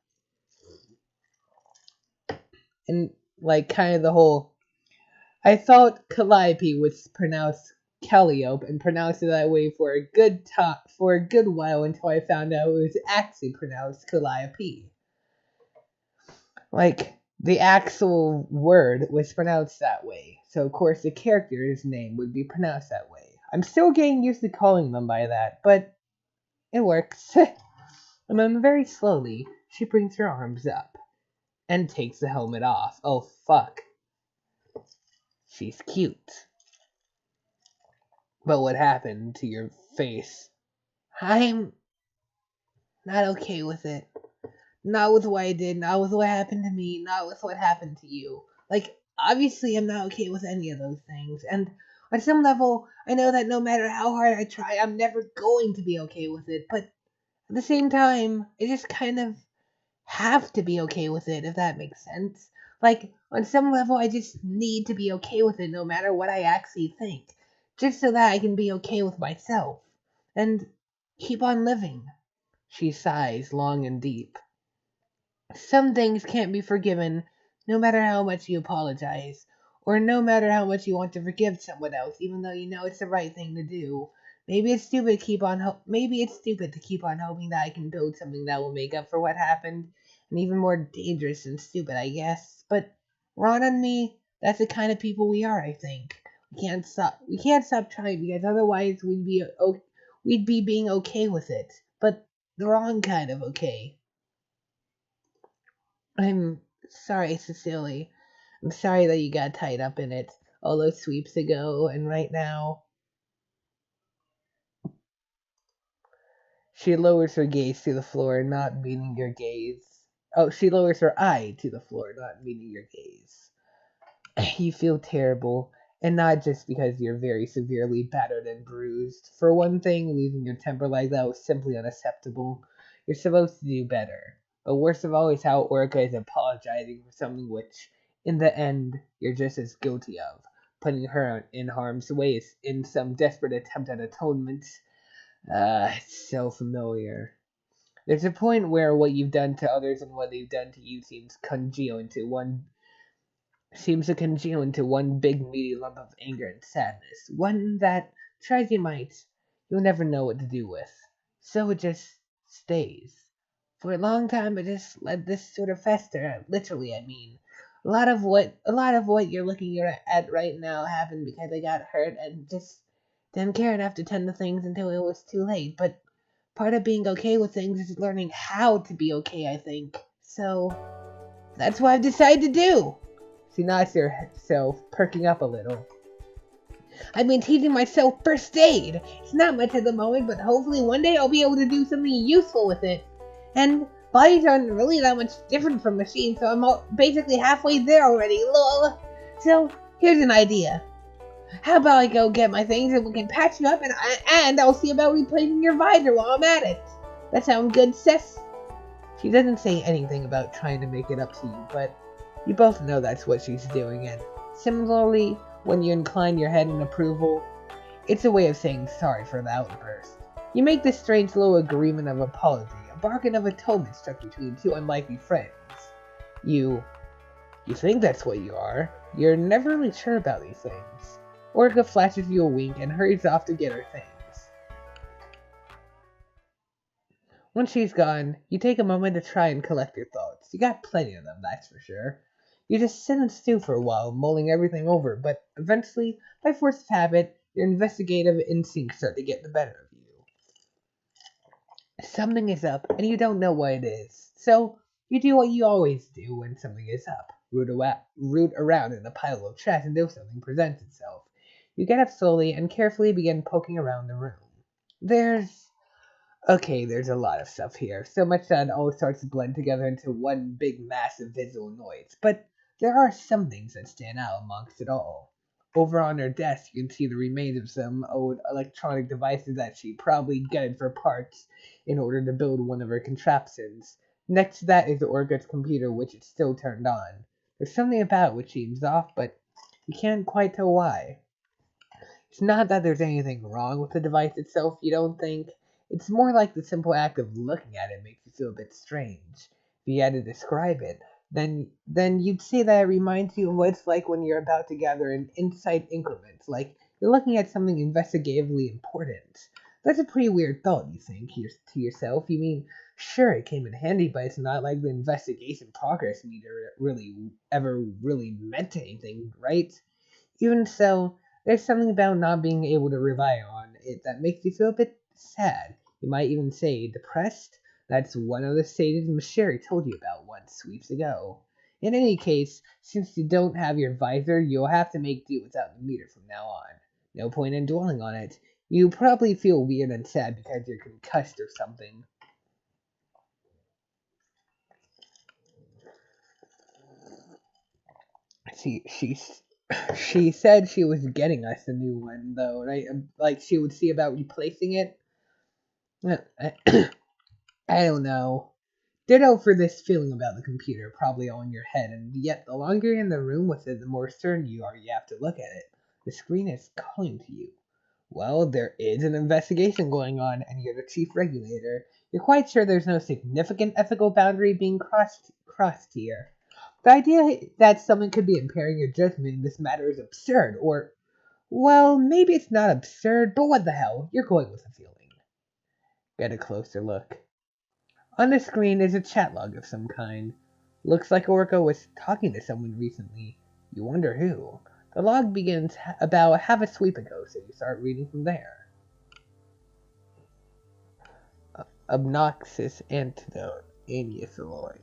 And, like, kind of the whole... I thought Calliope was pronounced Calliope and pronounced it that way for a good while until I found out it was actually pronounced Calliope. Like, The actual word was pronounced that way, so of course the character's name would be pronounced that way. I'm still getting used to calling them by that, but it works. And then very slowly, she brings her arms up and takes the helmet off. Oh fuck. She's cute. But what happened to your face? I'm not okay with it. Not with what I did, not with what happened to me, not with what happened to you. Like, obviously, I'm not okay with any of those things. And on some level, I know that no matter how hard I try, I'm never going to be okay with it. But at the same time, I just kind of have to be okay with it, if that makes sense. Like, on some level, I just need to be okay with it no matter what I actually think. Just so that I can be okay with myself. And keep on living. She sighs long and deep. Some things can't be forgiven no matter how much you apologize, or no matter how much you want to forgive someone else, even though you know it's the right thing to do. Maybe it's stupid to keep on hoping that I can build something that will make up for what happened, and even more dangerous and stupid, I guess. But Ron and me, that's the kind of people we are, I think. We can't stop trying because otherwise we'd be being okay with it. But the wrong kind of okay. I'm sorry, Cecily. I'm sorry that you got tied up in it all those sweeps ago, and right now. She lowers her gaze to the floor, not meeting your gaze. Oh, she lowers her eye to the floor, not meeting your gaze. You feel terrible, and not just because you're very severely battered and bruised. For one thing, losing your temper like that was simply unacceptable. You're supposed to do better. But worst of all is how Orca is apologizing for something which, in the end, you're just as guilty of, putting her in harm's way in some desperate attempt at atonement. It's so familiar. There's a point where what you've done to others and what they've done to you seems to congeal into one big meaty lump of anger and sadness. One that, try as you might, you'll never know what to do with. So it just stays. For a long time I just let this sort of fester, literally I mean. A lot of what you're looking at right now happened because I got hurt and just didn't care enough to tend to things until it was too late. But part of being okay with things is learning how to be okay, I think. So that's what I've decided to do. She nods herself, perking up a little. I've been teaching myself first aid. It's not much at the moment, but hopefully one day I'll be able to do something useful with it. And bodies aren't really that much different from machines, so I'm basically halfway there already. Lol. So here's an idea. How about I go get my things and we can patch you up, and I'll see about replacing your visor while I'm at it. That sound good, sis? She doesn't say anything about trying to make it up to you, but you both know that's what she's doing, and similarly, when you incline your head in approval, it's a way of saying sorry for the outburst. You make this strange little agreement of apology, a bargain of atonement struck between two unlikely friends. You think that's what you are. You're never really sure about these things. Orca flashes you a wink and hurries off to get her things. Once she's gone, you take a moment to try and collect your thoughts. You got plenty of them, that's for sure. You just sit and stew for a while, mulling everything over, but eventually, by force of habit, your investigative instincts start to get the better of you. Something is up, and you don't know what it is. So, you do what you always do when something is up. Root around in a pile of trash until something presents itself. You get up slowly and carefully begin poking around the room. There's a lot of stuff here, so much that it all starts to blend together into one big massive visual noise. But there are some things that stand out amongst it all. Over on her desk, you can see the remains of some old electronic devices that she probably gutted for parts in order to build one of her contraptions. Next to that is Orga's computer, which is still turned on. There's something about it which seems off, but you can't quite tell why. It's not that there's anything wrong with the device itself, you don't think? It's more like the simple act of looking at it makes you feel a bit strange. If you had to describe it, then you'd say that it reminds you of what it's like when you're about to gather in insight increments, like you're looking at something investigatively important. That's a pretty weird thought, you think, to yourself. You mean, sure, it came in handy, but it's not like the investigation progress meter really ever really meant anything, right? Even so, there's something about not being able to rely on it that makes you feel a bit sad. You might even say depressed. That's one of the stages Miss Sherry told you about once weeks ago. In any case, since you don't have your visor, you'll have to make do without the meter from now on. No point in dwelling on it. You probably feel weird and sad because you're concussed or something. She she she said she was getting us a new one though, right? Like she would see about replacing it. I don't know. Ditto for this feeling about the computer, probably all in your head, and yet the longer you're in the room with it, the more certain you are you have to look at it. The screen is calling to you. Well, there is an investigation going on, and you're the chief regulator. You're quite sure there's no significant ethical boundary being crossed here. The idea that someone could be impairing your judgment in this matter is absurd, or, well, maybe it's not absurd, but what the hell? You're going with a feeling. Get a closer look. On the screen is a chat log of some kind. Looks like Orko was talking to someone recently. You wonder who. The log begins about half a sweep ago, so you start reading from there. Obnoxious antidote, aniethyloid.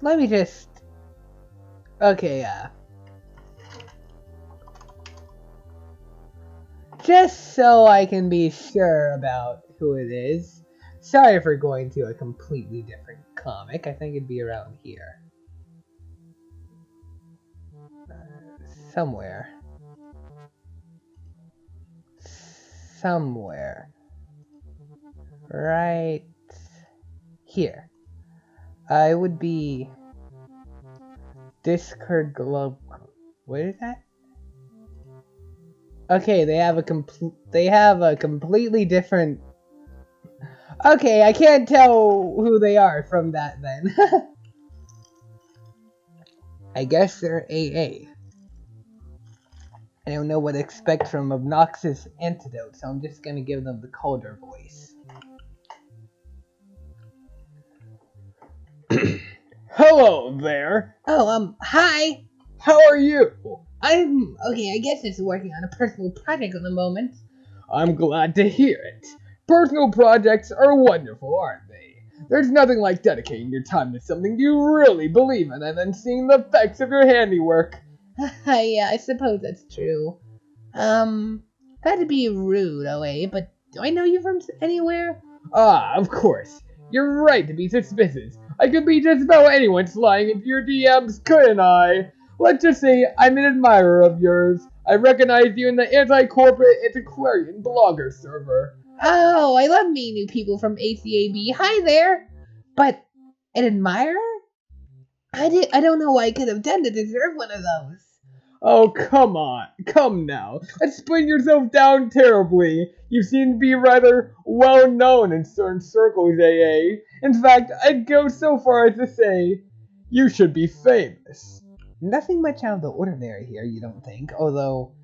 Let me just... Okay, just so I can be sure about who it is. Sorry for going to a completely different comic. I think it'd be around here. Somewhere. Somewhere. Right here. I would be Discord Glove. What is that? Okay, they have a completely different. Okay, I can't tell who they are from that then. I guess they're AA. I don't know what to expect from Obnoxious Antidote, so I'm just gonna give them the colder voice. Hello there. Oh, hi. How are you? I'm okay. I guess it's working on a personal project at the moment. I'm glad to hear it. Personal projects are wonderful, aren't they? There's nothing like dedicating your time to something you really believe in and then seeing the effects of your handiwork. Yeah, I suppose that's true. That'd be rude, OA, but do I know you from anywhere? Ah, of course. You're right to be suspicious. I could be just about anyone sliding into your DMs, couldn't I? Let's just say I'm an admirer of yours. I recognized you in the anti-corporate antiquarian blogger server. Oh, I love meeting new people from ACAB. Hi there. But an admirer? I don't know what I could have done to deserve one of those. Oh, come on. Come now. Let's put yourself down terribly. You seem to be rather well known in certain circles, AA. In fact, I'd go so far as to say you should be famous. Nothing much out of the ordinary here, you don't think? Although,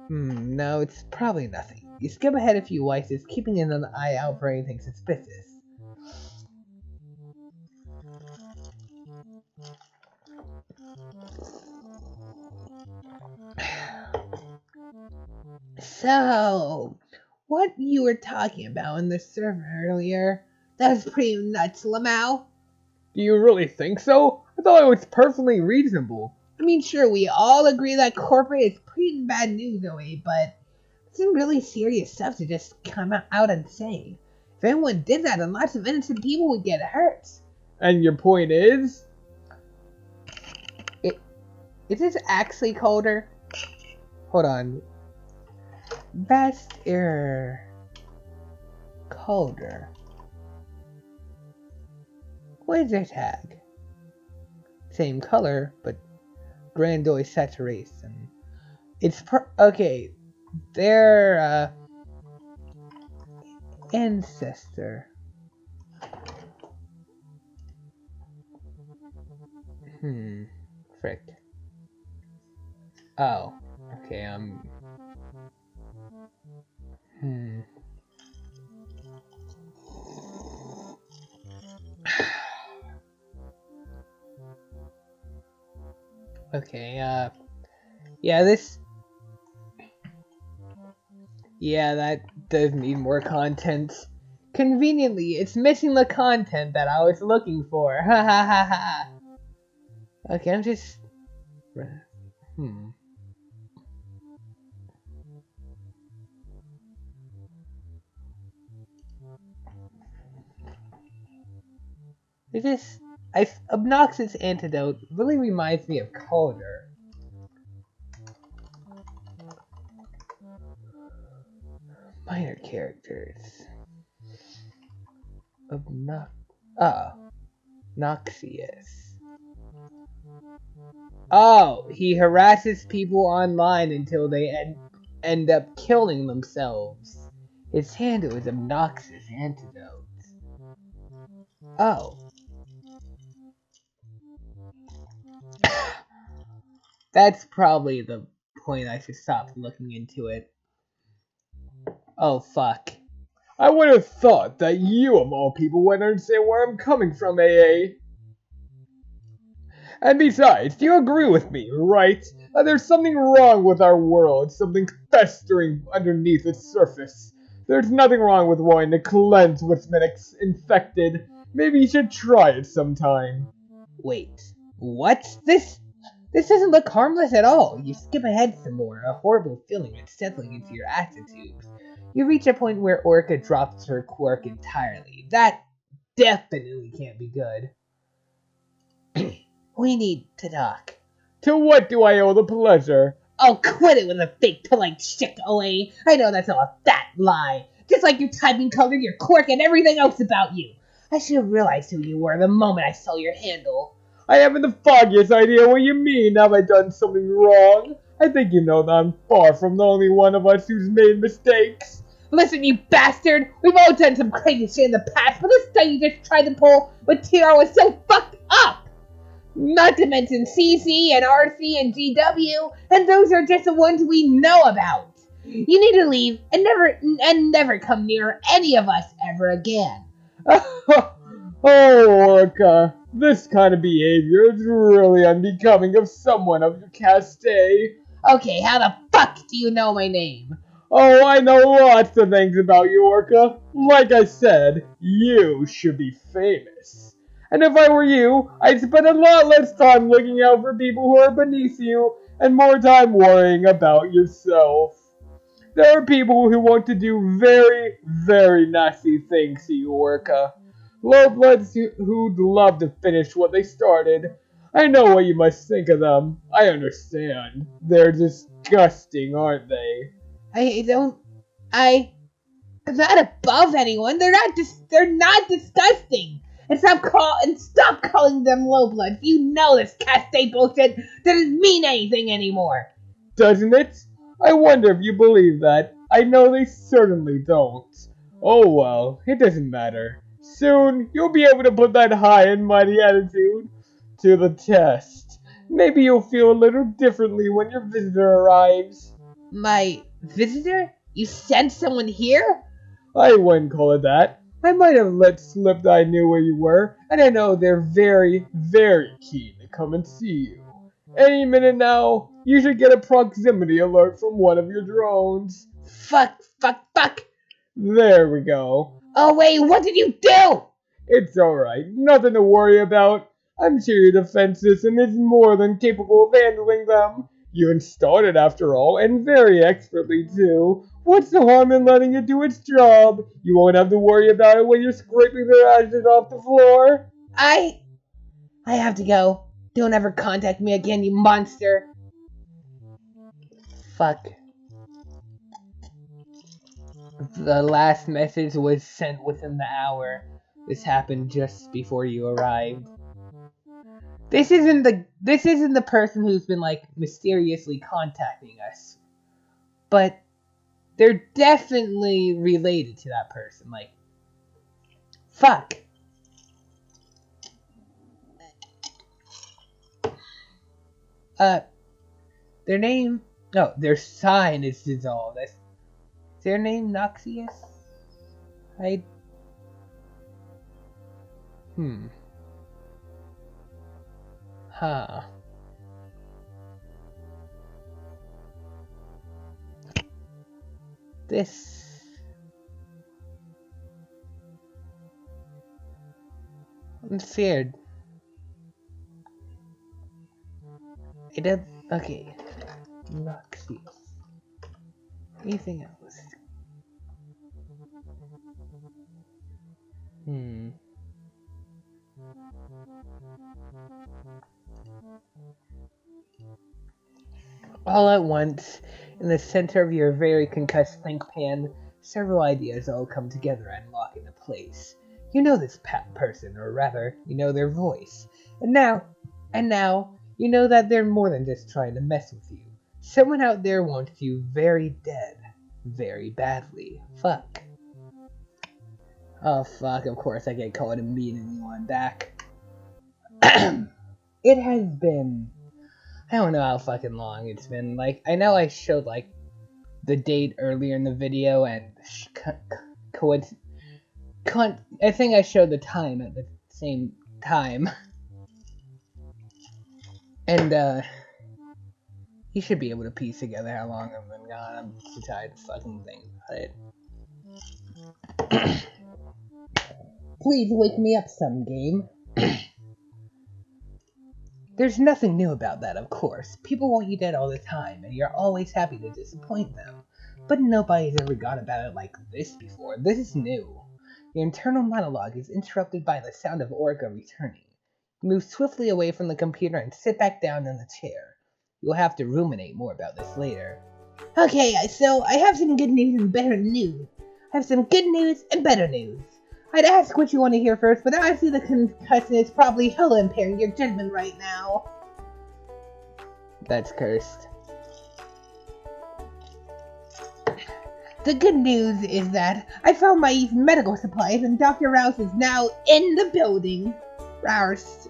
no, it's probably nothing. You skip ahead a few wises, keeping an eye out for anything suspicious. So, what you were talking about in the server earlier, that was pretty nuts, Lamau. Do you really think so? I thought it was perfectly reasonable. I mean, sure, we all agree that corporate is pretty bad news, OA, but it's some really serious stuff to just come out and say. If anyone did that, then lots of innocent people would get hurt. And your point is? Is this actually colder? Hold on. Best error. Colder. What is their tag? Same color, but grandoy saturation. It's okay. Their ancestor. Frick. Oh. Okay, Okay, yeah, yeah, that does need more content. Conveniently, it's missing the content that I was looking for. Ha ha ha ha. Okay, I'm just... This obnoxious antidote really reminds me of Calder. Minor characters. Noxious. Oh, he harasses people online until they end up killing themselves. His handle is obnoxious antidote. Oh. That's probably the point I should stop looking into it. Oh, fuck. I would have thought that you, of all people, would understand where I'm coming from, AA. And besides, you agree with me, right? That there's something wrong with our world, something festering underneath its surface. There's nothing wrong with wanting to cleanse what's been infected. Maybe you should try it sometime. Wait, what? This doesn't look harmless at all. You skip ahead some more, a horrible feeling is settling into your attitude. You reach a point where Orca drops her quirk entirely. That definitely can't be good. We need to talk. To what do I owe the pleasure? Oh, quit it with a fake polite shit, OA. I know that's all a fat lie. Just like your typing color, your quirk, and everything else about you. I should have realized who you were the moment I saw your handle. I haven't the foggiest idea what you mean. Have I done something wrong? I think you know that I'm far from the only one of us who's made mistakes. Listen, you bastard! We've all done some crazy shit in the past, but this stunt you just tried to pull with Tiro was so fucked up! Not to mention CC and RC and GW, and those are just the ones we know about. You need to leave and never come near any of us ever again. Oh, Orca, this kind of behavior is really unbecoming of someone of your caste. Okay, how the fuck do you know my name? Oh, I know lots of things about you, Orca. Like I said, you should be famous. And if I were you, I'd spend a lot less time looking out for people who are beneath you and more time worrying about yourself. There are people who want to do very, very nasty things to you, Orca. Lowbloods who'd love to finish what they started. I know what you must think of them. I understand. They're disgusting, aren't they? I'm not above anyone. They're not disgusting. And stop calling them low bloods. You know this caste bullshit doesn't mean anything anymore. Doesn't it? I wonder if you believe that. I know they certainly don't. Oh well, it doesn't matter. Soon, you'll be able to put that high and mighty attitude to the test. Maybe you'll feel a little differently when your visitor arrives. My visitor? You sent someone here? I wouldn't call it that. I might have let slip that I knew where you were, and I know they're very, very keen to come and see you. Any minute now, you should get a proximity alert from one of your drones. Fuck. There we go. Oh wait, what did you do? It's alright, nothing to worry about. I'm sure your defense system is more than capable of handling them. You installed it after all, and very expertly too. What's the harm in letting it do its job? You won't have to worry about it when you're scraping their ashes off the floor. I have to go. Don't ever contact me again, you monster. Fuck. The last message was sent within the hour. This happened just before you arrived. This isn't the person who's been like mysteriously contacting us. But they're definitely related to that person. Like, fuck. Uh, their name... No, their sign is dissolved. Is their name Noxious? I... Huh. This... I'm scared. It does... Okay. Noxious. Anything else? All at once, in the center of your very concussed think pan, several ideas all come together and lock into place. You know this person, or rather, you know their voice. And now, you know that they're more than just trying to mess with you. Someone out there wants you very dead. Very badly. Fuck. Oh fuck, of course I get called immediately when I'm back. It has been... I don't know how fucking long it's been. Like, I know I showed, like, the date earlier in the video, and I think I showed the time at the same time. And, you should be able to piece together how long I've been gone. I'm too tired to fucking think about it. Please wake me up some, game. There's nothing new about that, of course. People want you dead all the time, and you're always happy to disappoint them. But nobody's ever gone about it like this before. This is new. Your internal monologue is interrupted by the sound of Orca returning. You move swiftly away from the computer and sit back down in the chair. You'll have to ruminate more about this later. Okay, so I have some good news and better news. I'd ask what you want to hear first, but honestly the concussion is probably hella impairing your judgment right now. That's cursed. The good news is that I found my medical supplies and Dr. Rouse is now in the building. Roust.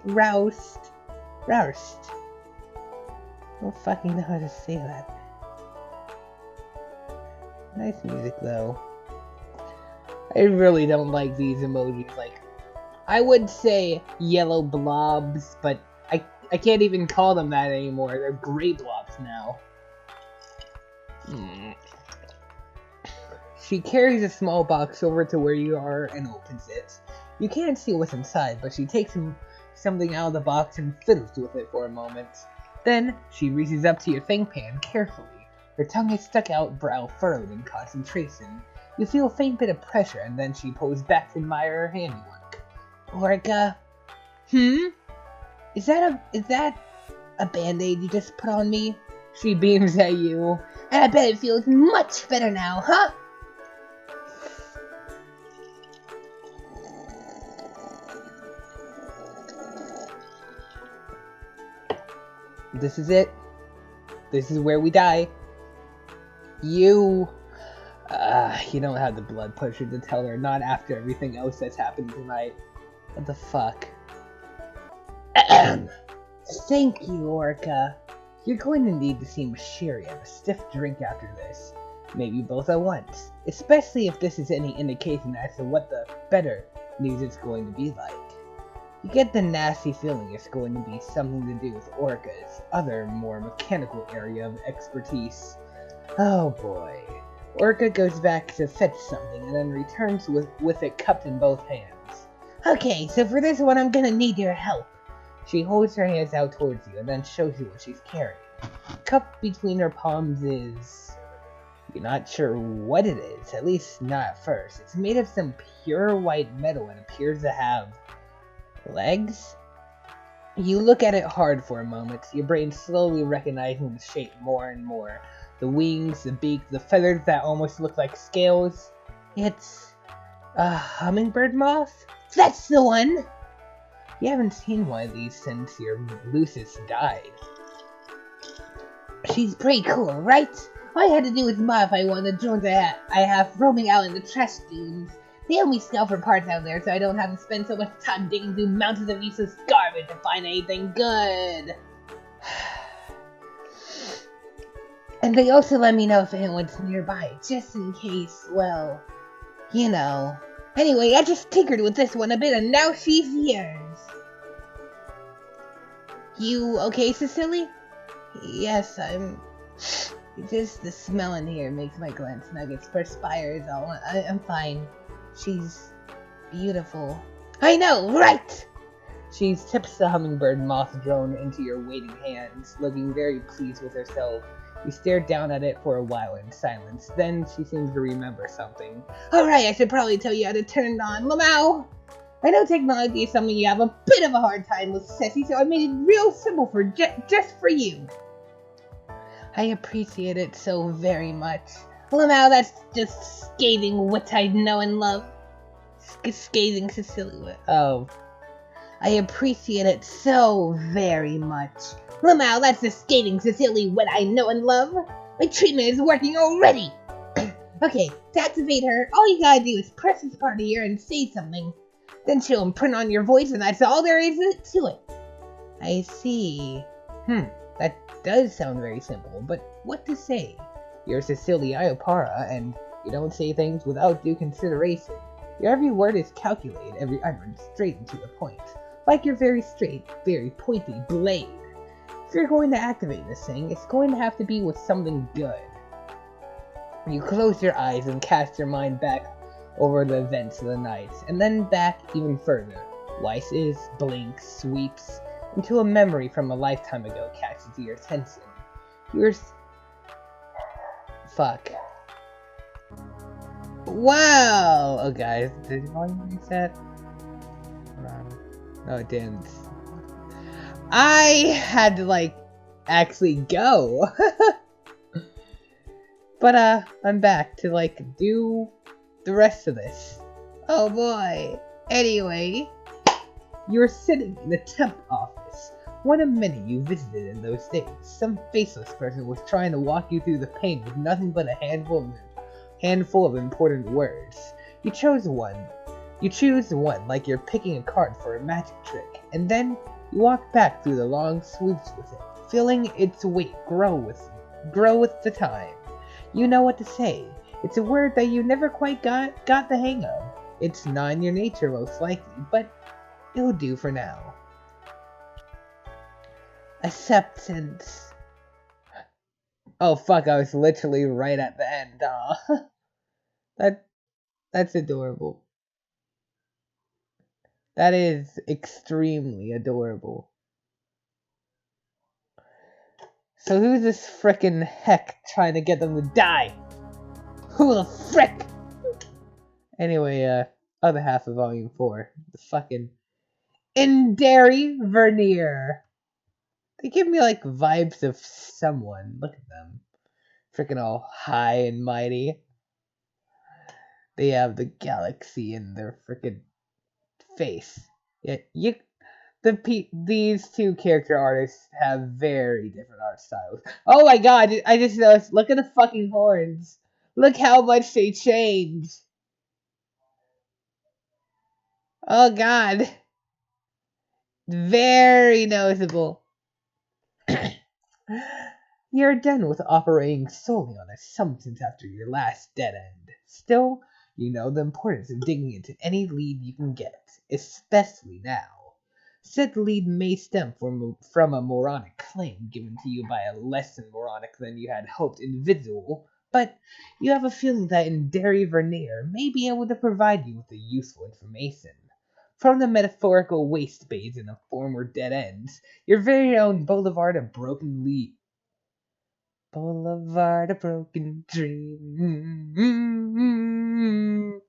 I don't fucking know how to say that. Nice music though. I really don't like these emojis. Like, I would say yellow blobs, but I can't even call them that anymore. They're gray blobs now. She carries a small box over to where you are and opens it. You can't see what's inside, but she takes something out of the box and fiddles with it for a moment. Then, she reaches up to your think pan carefully. Her tongue is stuck out, brow furrowed in concentration. You feel a faint bit of pressure, and then she pulls back to admire her handiwork. Orca? Is that a band-aid you just put on me? She beams at you. And I bet it feels much better now, huh? This is it. This is where we die. You don't have the blood pressure to tell her, not after everything else that's happened tonight. What the fuck? Thank you, Orca. You're going to need to see Mashiri and a stiff drink after this. Maybe both at once. Especially if this is any indication as to what the better news is going to be like. You get the nasty feeling it's going to be something to do with Orca's other, more mechanical area of expertise. Oh boy. Orca goes back to fetch something and then returns with it cupped in both hands. Okay, so for this one I'm gonna need your help. She holds her hands out towards you and then shows you what she's carrying. Cupped between her palms is... You're not sure what it is, at least not at first. It's made of some pure white metal and appears to have... legs? You look at it hard for a moment, your brain slowly recognizing the shape more and more. The wings, the beak, the feathers that almost look like scales. It's... a hummingbird moth? That's the one! You haven't seen one of these since your Lucis died. She's pretty cool, right? All I had to do was modify one of the drones I have roaming out in the trash dunes. They help me scout for parts out there so I don't have to spend so much time digging through mountains of useless garbage to find anything good. And they also let me know if anyone's nearby, just in case, well, you know. Anyway, I just tinkered with this one a bit, and now she's yours. You okay, Cecily? Yes, I'm... Just the smell in here makes my glance nuggets perspires all. I'm fine. She's beautiful. I know, right? She tips the hummingbird moth drone into your waiting hands, looking very pleased with herself. You stare down at it for a while in silence. Then she seems to remember something. Alright, I should probably tell you how to turn it on. Lamau! I know technology is something you have a bit of a hard time with, Ceci, so I made it real simple for just for you. I appreciate it so very much. Lamau, that's just scathing what I know and love. Scathing Cecilia. Oh. I appreciate it so very much. Lamau, that's the scathing Cecilia what I know and love. My treatment is working already. Okay, to activate her, all you gotta do is press this part here and say something. Then she'll imprint on your voice and that's all there is to it. I see. That does sound very simple, but what to say? You're Cecilia Iopara, and you don't say things without due consideration. Your every word is calculated, every utterance straight and to the point. Like your very straight, very pointy blade. If you're going to activate this thing, it's going to have to be with something good. You close your eyes and cast your mind back over the events of the night, and then back even further. Wises, blinks, sweeps, until a memory from a lifetime ago catches your attention. Fuck. Wow! Oh, guys, did you volume reset? No, it didn't. I had to, like, actually go. But, I'm back to, like, do the rest of this. Oh boy. Anyway, you're sitting in the temp office, one of many you visited in those days. Some faceless person was trying to walk you through the pain with nothing but a handful of important words. You choose one, like you're picking a card for a magic trick, and then you walk back through the long sweeps with it, feeling its weight grow with the time. You know what to say. It's a word that you never quite got the hang of. It's not in your nature most likely, but it'll do for now. Acceptance. Oh fuck, I was literally right at the end. That's adorable. That is extremely adorable. So who's this frickin' heck trying to get them to die? Who the frick? Anyway, other half of Volume 4. The fucking Indari Vernier. They give me like vibes of someone. Look at them. Frickin' all high and mighty. They have the galaxy in their frickin' face. Yeah, these two character artists have very different art styles. Oh my god, I just noticed. Look at the fucking horns. Look how much they change. Oh god. Very noticeable. You're done with operating solely on assumptions after your last dead end. Still, you know the importance of digging into any lead you can get, especially now. Said lead may stem from a moronic claim given to you by a less moronic than you had hoped individual, but you have a feeling that Indari Vernier may be able to provide you with the useful information. From the metaphorical waste basin of former dead ends, your very own Boulevard of Broken Dream.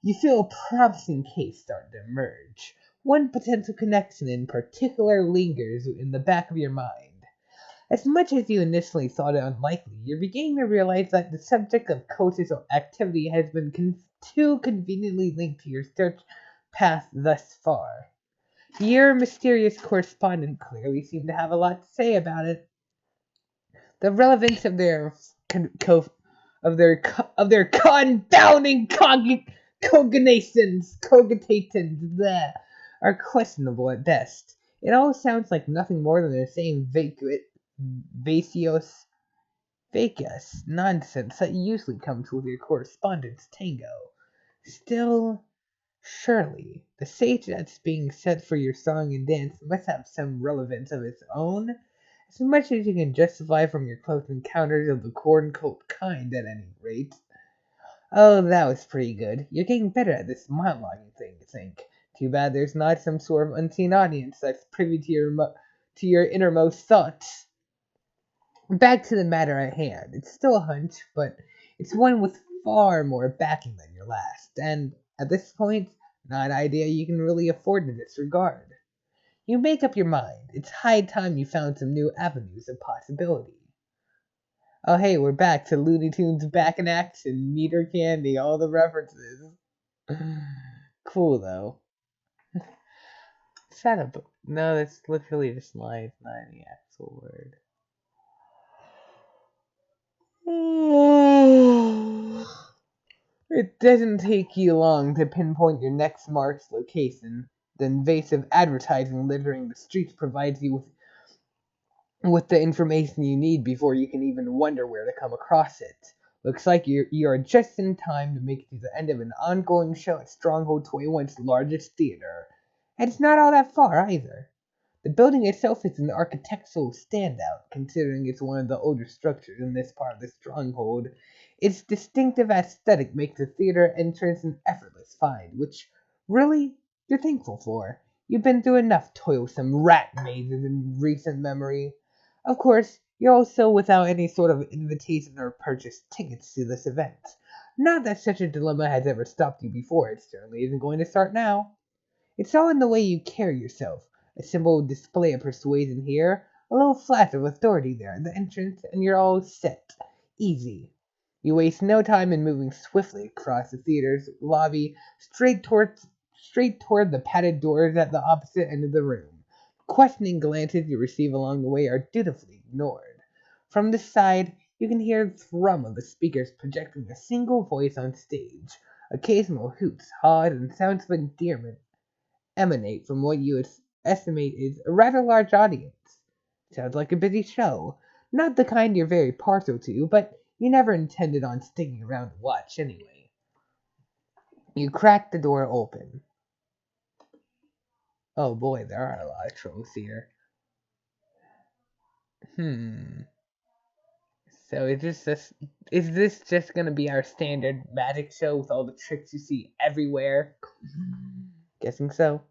You feel a promising case starting to emerge. One potential connection in particular lingers in the back of your mind. As much as you initially thought it unlikely, you're beginning to realize that the subject of Coach's activity has been too conveniently linked to your search path thus far. Your mysterious correspondent clearly seemed to have a lot to say about it. The relevance of their confounding cogitations there are questionable at best. It all sounds like nothing more than the same vacuous Fake-us nonsense that usually comes with your correspondence tango. Still, surely, the stage that's being set for your song and dance must have some relevance of its own, as much as you can justify from your close encounters of the corn cult kind at any rate. Oh, that was pretty good. You're getting better at this monologuing thing, I think. Too bad there's not some sort of unseen audience that's privy to your innermost thoughts. Back to the matter at hand. It's still a hunch, but it's one with far more backing than your last, and at this point, not an idea you can really afford to disregard. You make up your mind. It's high time you found some new avenues of possibility. Oh hey, we're back to Looney Tunes back in action, meter candy, all the references. Cool though. Shut up. No, that's literally just lines, not any actual word. It doesn't take you long to pinpoint your next mark's location. The invasive advertising littering the streets provides you with the information you need before you can even wonder where to come across it. Looks like you're just in time to make it to the end of an ongoing show at Stronghold 21's largest theater. And it's not all that far either. The building itself is an architectural standout, considering it's one of the older structures in this part of the stronghold. Its distinctive aesthetic makes the theater entrance an effortless find, which, really, you're thankful for. You've been through enough toilsome rat mazes in recent memory. Of course, you're also without any sort of invitation or purchased tickets to this event. Not that such a dilemma has ever stopped you before, it certainly isn't going to start now. It's all in the way you carry yourself. A simple display of persuasion here, a little flash of authority there at the entrance, and you're all set. Easy. You waste no time in moving swiftly across the theater's lobby, straight toward the padded doors at the opposite end of the room. Questioning glances you receive along the way are dutifully ignored. From this side, you can hear the thrum of the speakers projecting a single voice on stage. Occasional hoots, haws, and sounds of endearment emanate from what you estimate is a rather large audience. Sounds like a busy show. Not the kind you're very partial to, but you never intended on sticking around to watch anyway. You crack the door open. Oh boy, there are a lot of trolls here. So is this just gonna be our standard magic show with all the tricks you see everywhere? Guessing so.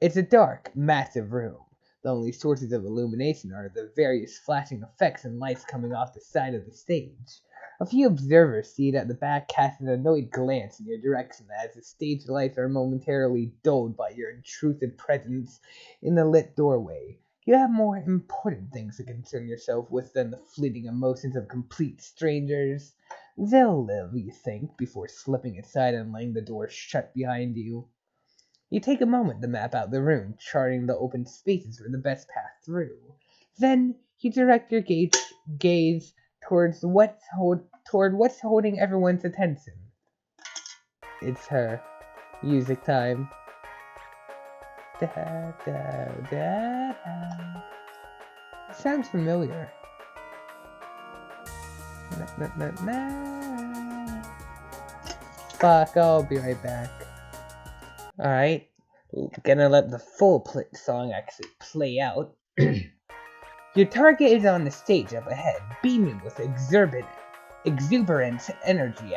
It's a dark, massive room. The only sources of illumination are the various flashing effects and lights coming off the side of the stage. A few observers seated at the back cast an annoyed glance in your direction as the stage lights are momentarily dulled by your intrusive presence in the lit doorway. You have more important things to concern yourself with than the fleeting emotions of complete strangers. They'll live, you think, before slipping aside and laying the door shut behind you. You take a moment to map out the room, charting the open spaces for the best path through. Then you direct your gaze toward what's holding everyone's attention. It's her. Music time. Da, da, da, da. Sounds familiar. Na, na, na, na. Fuck, I'll be right back. Alright, gonna let the full song actually play out. Your target is on the stage up ahead, beaming with exuberant energy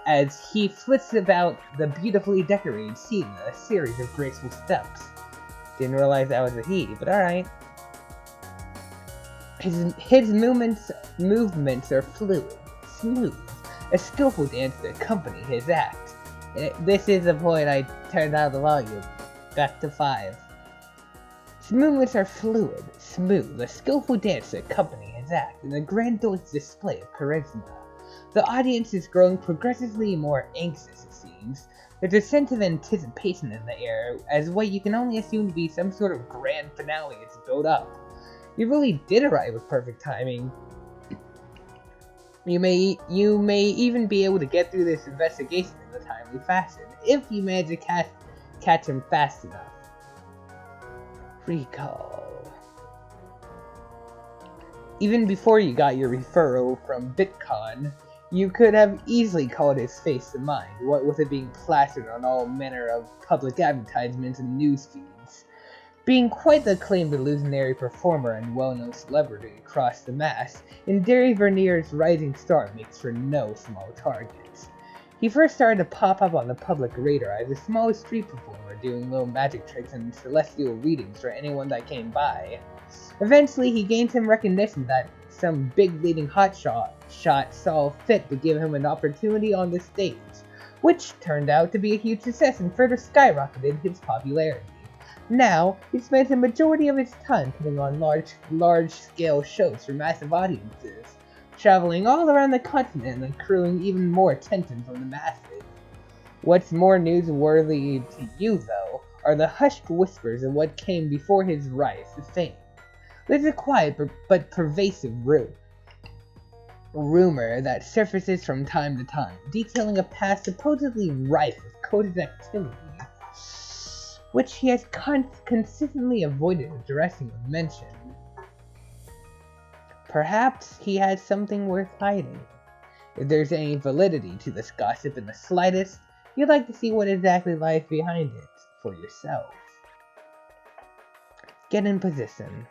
as he flits about the beautifully decorated scene in a series of graceful steps. Didn't realize that was a he, but alright. His movements are fluid, smooth, a skillful dance to accompany his act. This is the point I turned down the volume. Back to 5. His movements are fluid, smooth, a skillful dance to accompany his act, and a grandiose display of charisma. The audience is growing progressively more anxious, it seems. There's a sense of anticipation in the air, as what you can only assume to be some sort of grand finale is built up. You really did arrive with perfect timing. You may even be able to get through this investigation in a timely fashion, if you manage to catch him fast enough. Recall. Even before you got your referral from BitCon, you could have easily called his face to mind, what with it being plastered on all manner of public advertisements and news feeds. Being quite the acclaimed illusionary performer and well-known celebrity across the mass, Inderi Vernier's rising star makes for no small target. He first started to pop up on the public radar as a small street performer doing little magic tricks and celestial readings for anyone that came by. Eventually, he gained some recognition that some big leading hotshot saw fit to give him an opportunity on the stage, which turned out to be a huge success and further skyrocketed his popularity. Now, he spends a majority of his time putting on large-scale shows for massive audiences, traveling all around the continent and accruing even more attention from the masses. What's more newsworthy to you, though, are the hushed whispers of what came before his rise to fame. There's a quiet but pervasive rumor that surfaces from time to time, detailing a past supposedly rife with coded activity, which he has consistently avoided addressing or mention. Perhaps he has something worth hiding. If there's any validity to this gossip in the slightest, you'd like to see what exactly lies behind it for yourself. Get in position.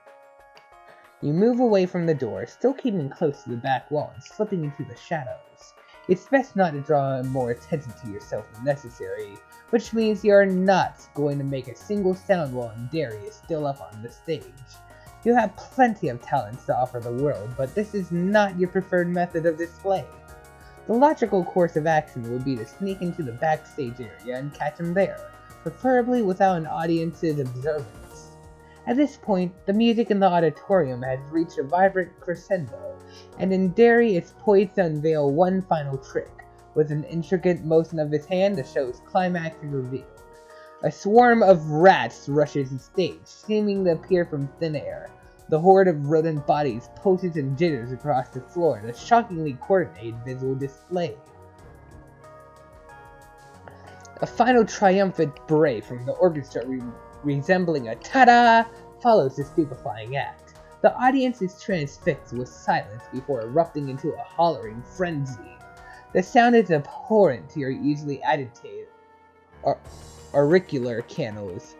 You move away from the door, still keeping close to the back wall and slipping into the shadows. It's best not to draw more attention to yourself than necessary, which means you're not going to make a single sound while Inderi is still up on the stage. You have plenty of talents to offer the world, but this is not your preferred method of display. The logical course of action would be to sneak into the backstage area and catch him there, preferably without an audience's observance. At this point, the music in the auditorium has reached a vibrant crescendo, and Inderi is poised to unveil one final trick, with an intricate motion of his hand to show his climax is revealed. A swarm of rats rushes the stage, seeming to appear from thin air. The horde of rodent bodies pulses and jitters across the floor in a shockingly coordinated visual display. A final triumphant bray from the orchestra resembling a ta-da follows the stupefying act. The audience is transfixed with silence before erupting into a hollering frenzy. The sound is abhorrent to your easily agitated auricular canals.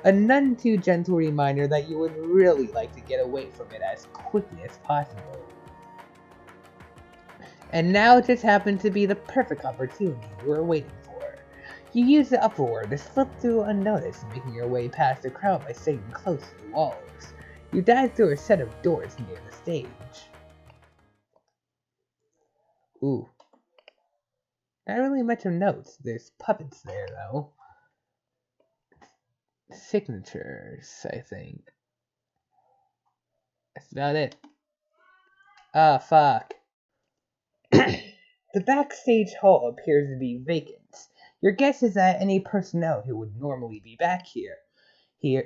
A none too gentle reminder that you would really like to get away from it as quickly as possible. And now just happened to be the perfect opportunity you were waiting for. You use the uproar to slip through unnoticed, making your way past the crowd by staying close to the walls. You dive through a set of doors near the stage. Ooh. Not really much of notes. There's puppets there, though. Signatures, I think. That's about it. Ah, fuck. The backstage hall appears to be vacant. Your guess is that any personnel who would normally be back here is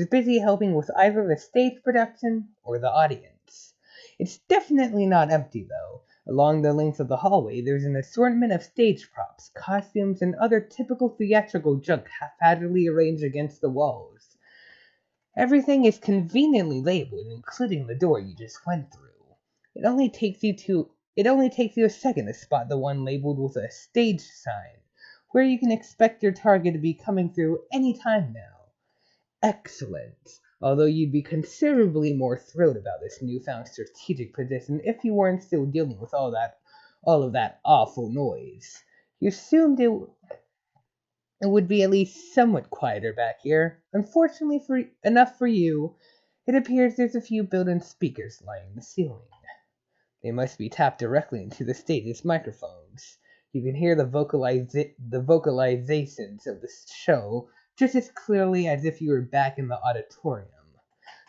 busy helping with either the stage production or the audience. It's definitely not empty, though. Along the length of the hallway, there's an assortment of stage props, costumes, and other typical theatrical junk haphazardly arranged against the walls. Everything is conveniently labeled, including the door you just went through. It only takes you a second to spot the one labeled with a stage sign, where you can expect your target to be coming through any time now. Excellent. Although you'd be considerably more thrilled about this newfound strategic position if you weren't still dealing with all of that awful noise. You assumed it would be at least somewhat quieter back here. Unfortunately enough for you, it appears there's a few built-in speakers lining the ceiling. They must be tapped directly into the stage's microphones. You can hear the vocalizations of the show just as clearly as if you were back in the auditorium.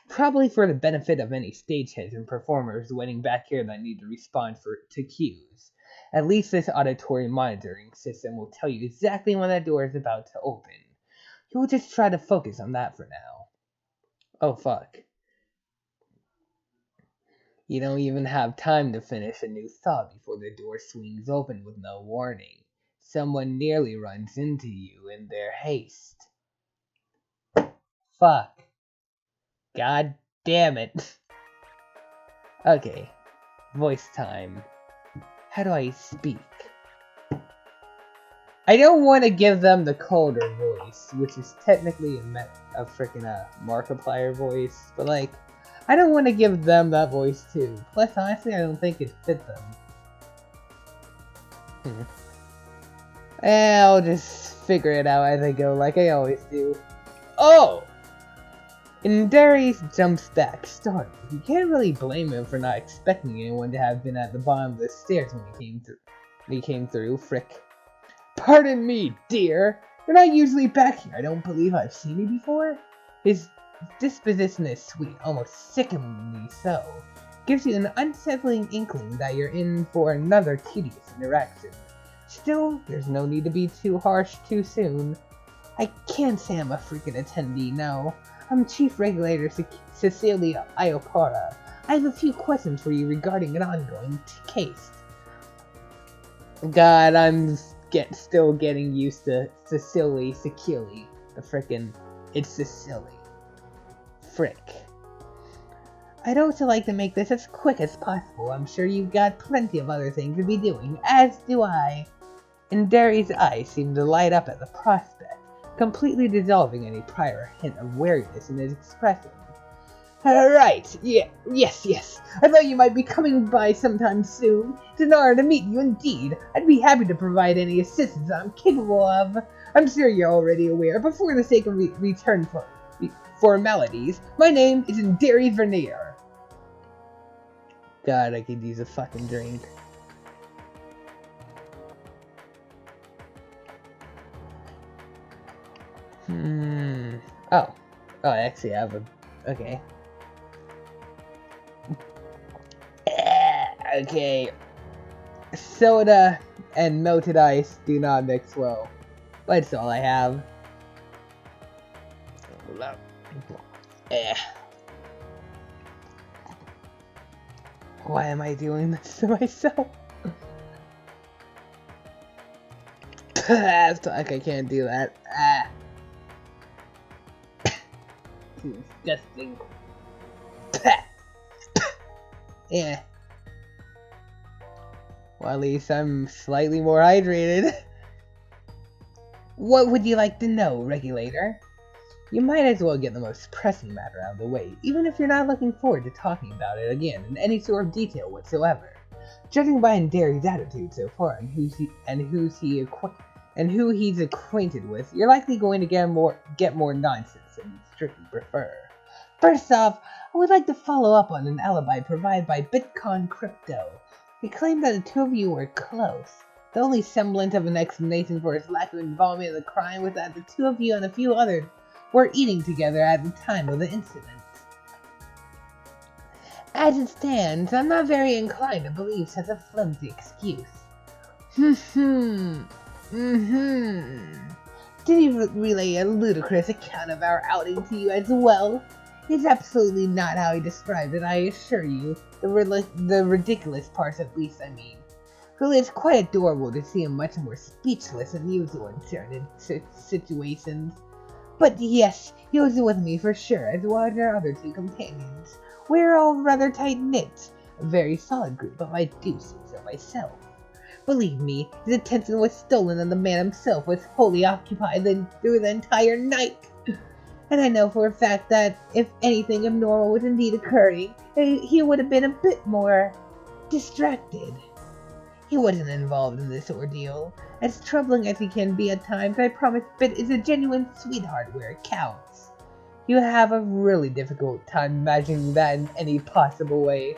Probably for the benefit of any stageheads and performers waiting back here that need to respond to cues. At least this auditory monitoring system will tell you exactly when that door is about to open. You'll just try to focus on that for now. Oh fuck. You don't even have time to finish a new thought before the door swings open with no warning. Someone nearly runs into you in their haste. Fuck. God damn it. Okay, voice time. How do I speak? I don't want to give them the colder voice, which is technically a freaking Markiplier voice, but like, I don't want to give them that voice too. Plus, honestly, I don't think it fit them. I'll just figure it out as I go, like I always do. Oh! And Darius jumps back, startled. You can't really blame him for not expecting anyone to have been at the bottom of the stairs when he came through. Frick. Pardon me, dear. You're not usually back here. I don't believe I've seen you before. His disposition is sweet, almost sickeningly so. Gives you an unsettling inkling that you're in for another tedious interaction. Still, there's no need to be too harsh too soon. I can't say I'm a freaking attendee, no. I'm Chief Regulator Cecilia Iopara. I have a few questions for you regarding an ongoing case. God, I'm still getting used to Cecily. The frickin' it's Cecily. Frick. I'd also like to make this as quick as possible. I'm sure you've got plenty of other things to be doing, as do I. And Derry's eyes seemed to light up at the prospect, completely dissolving any prior hint of wariness in his expression. Alright, yes. I thought you might be coming by sometime soon. It's an honor to meet you indeed. I'd be happy to provide any assistance I'm capable of. I'm sure you're already aware, but for the sake of return formalities, my name is Derry Vernier. God, I could use a fucking drink. Oh, actually I have a... Okay. Okay. Soda and melted ice do not mix well. But it's all I have. Why am I doing this to myself? Fuck, I can't do that. Disgusting. Yeah. Well, at least I'm slightly more hydrated. What would you like to know, Regulator? You might as well get the most pressing matter out of the way, even if you're not looking forward to talking about it again in any sort of detail whatsoever. Judging by Derry's attitude so far and who he's acquainted with, you're likely going to get more nonsense than you strictly prefer. First off, I would like to follow up on an alibi provided by Bitcoin Crypto. He claimed that the two of you were close. The only semblance of an explanation for his lack of involvement in the crime was that the two of you and a few others were eating together at the time of the incident. As it stands, I'm not very inclined to believe such a flimsy excuse. Did he relay a ludicrous account of our outing to you as well? It's absolutely not how he described it, I assure you. The ridiculous parts, at least, I mean. Really, it's quite adorable to see him much more speechless than usual in certain situations. But yes, he was with me for sure, as well as our other two companions. We're all rather tight-knit, a very solid group, but I do say so myself. Believe me, his attention was stolen and the man himself was wholly occupied through the entire night. And I know for a fact that if anything abnormal was indeed occurring, he would have been a bit more distracted. He wasn't involved in this ordeal. As troubling as he can be at times, I promise Bit is a genuine sweetheart where it counts. You have a really difficult time imagining that in any possible way.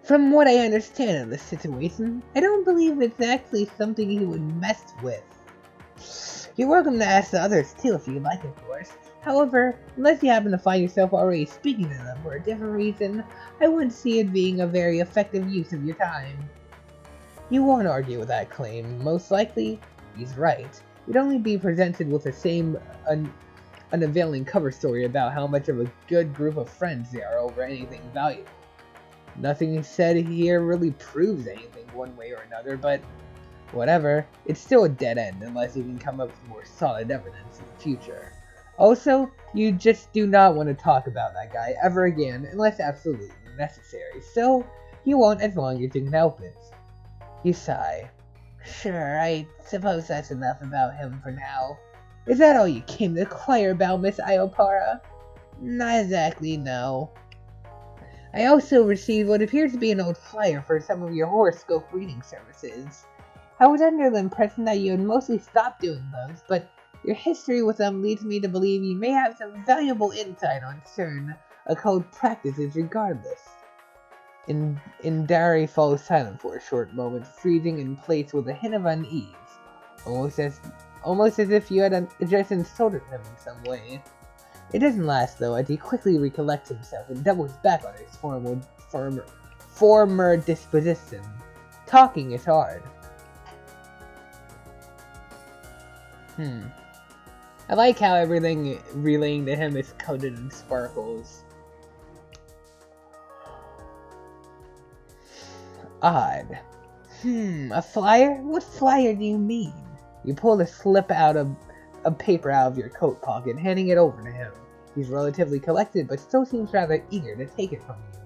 From what I understand of the situation, I don't believe it's actually something he would mess with. You're welcome to ask the others too if you'd like, of course. However, unless you happen to find yourself already speaking to them for a different reason, I wouldn't see it being a very effective use of your time. You won't argue with that claim. Most likely, he's right. You'd only be presented with the same unavailing cover story about how much of a good group of friends they are over anything valuable. Nothing said here really proves anything one way or another, but whatever, it's still a dead end unless you can come up with more solid evidence in the future. Also, you just do not want to talk about that guy ever again unless absolutely necessary, so you won't as long as you can help it. You sigh. Sure, I suppose that's enough about him for now. Is that all you came to inquire about, Miss Iopara? Not exactly, no. I also received what appears to be an old flyer for some of your horoscope reading services. I was under the impression that you had mostly stopped doing those, but your history with them leads me to believe you may have some valuable insight on certain occult practices regardless. Indari falls silent for a short moment, freezing in place with a hint of unease, almost as if you had just insulted him in some way. It doesn't last, though, as he quickly recollects himself and doubles back on his former disposition. Talking is hard. I like how everything relaying to him is coated in sparkles. Odd. A flyer? What flyer do you mean? You pull the slip out of paper out of your coat pocket, handing it over to him. He's relatively collected, but still seems rather eager to take it from you.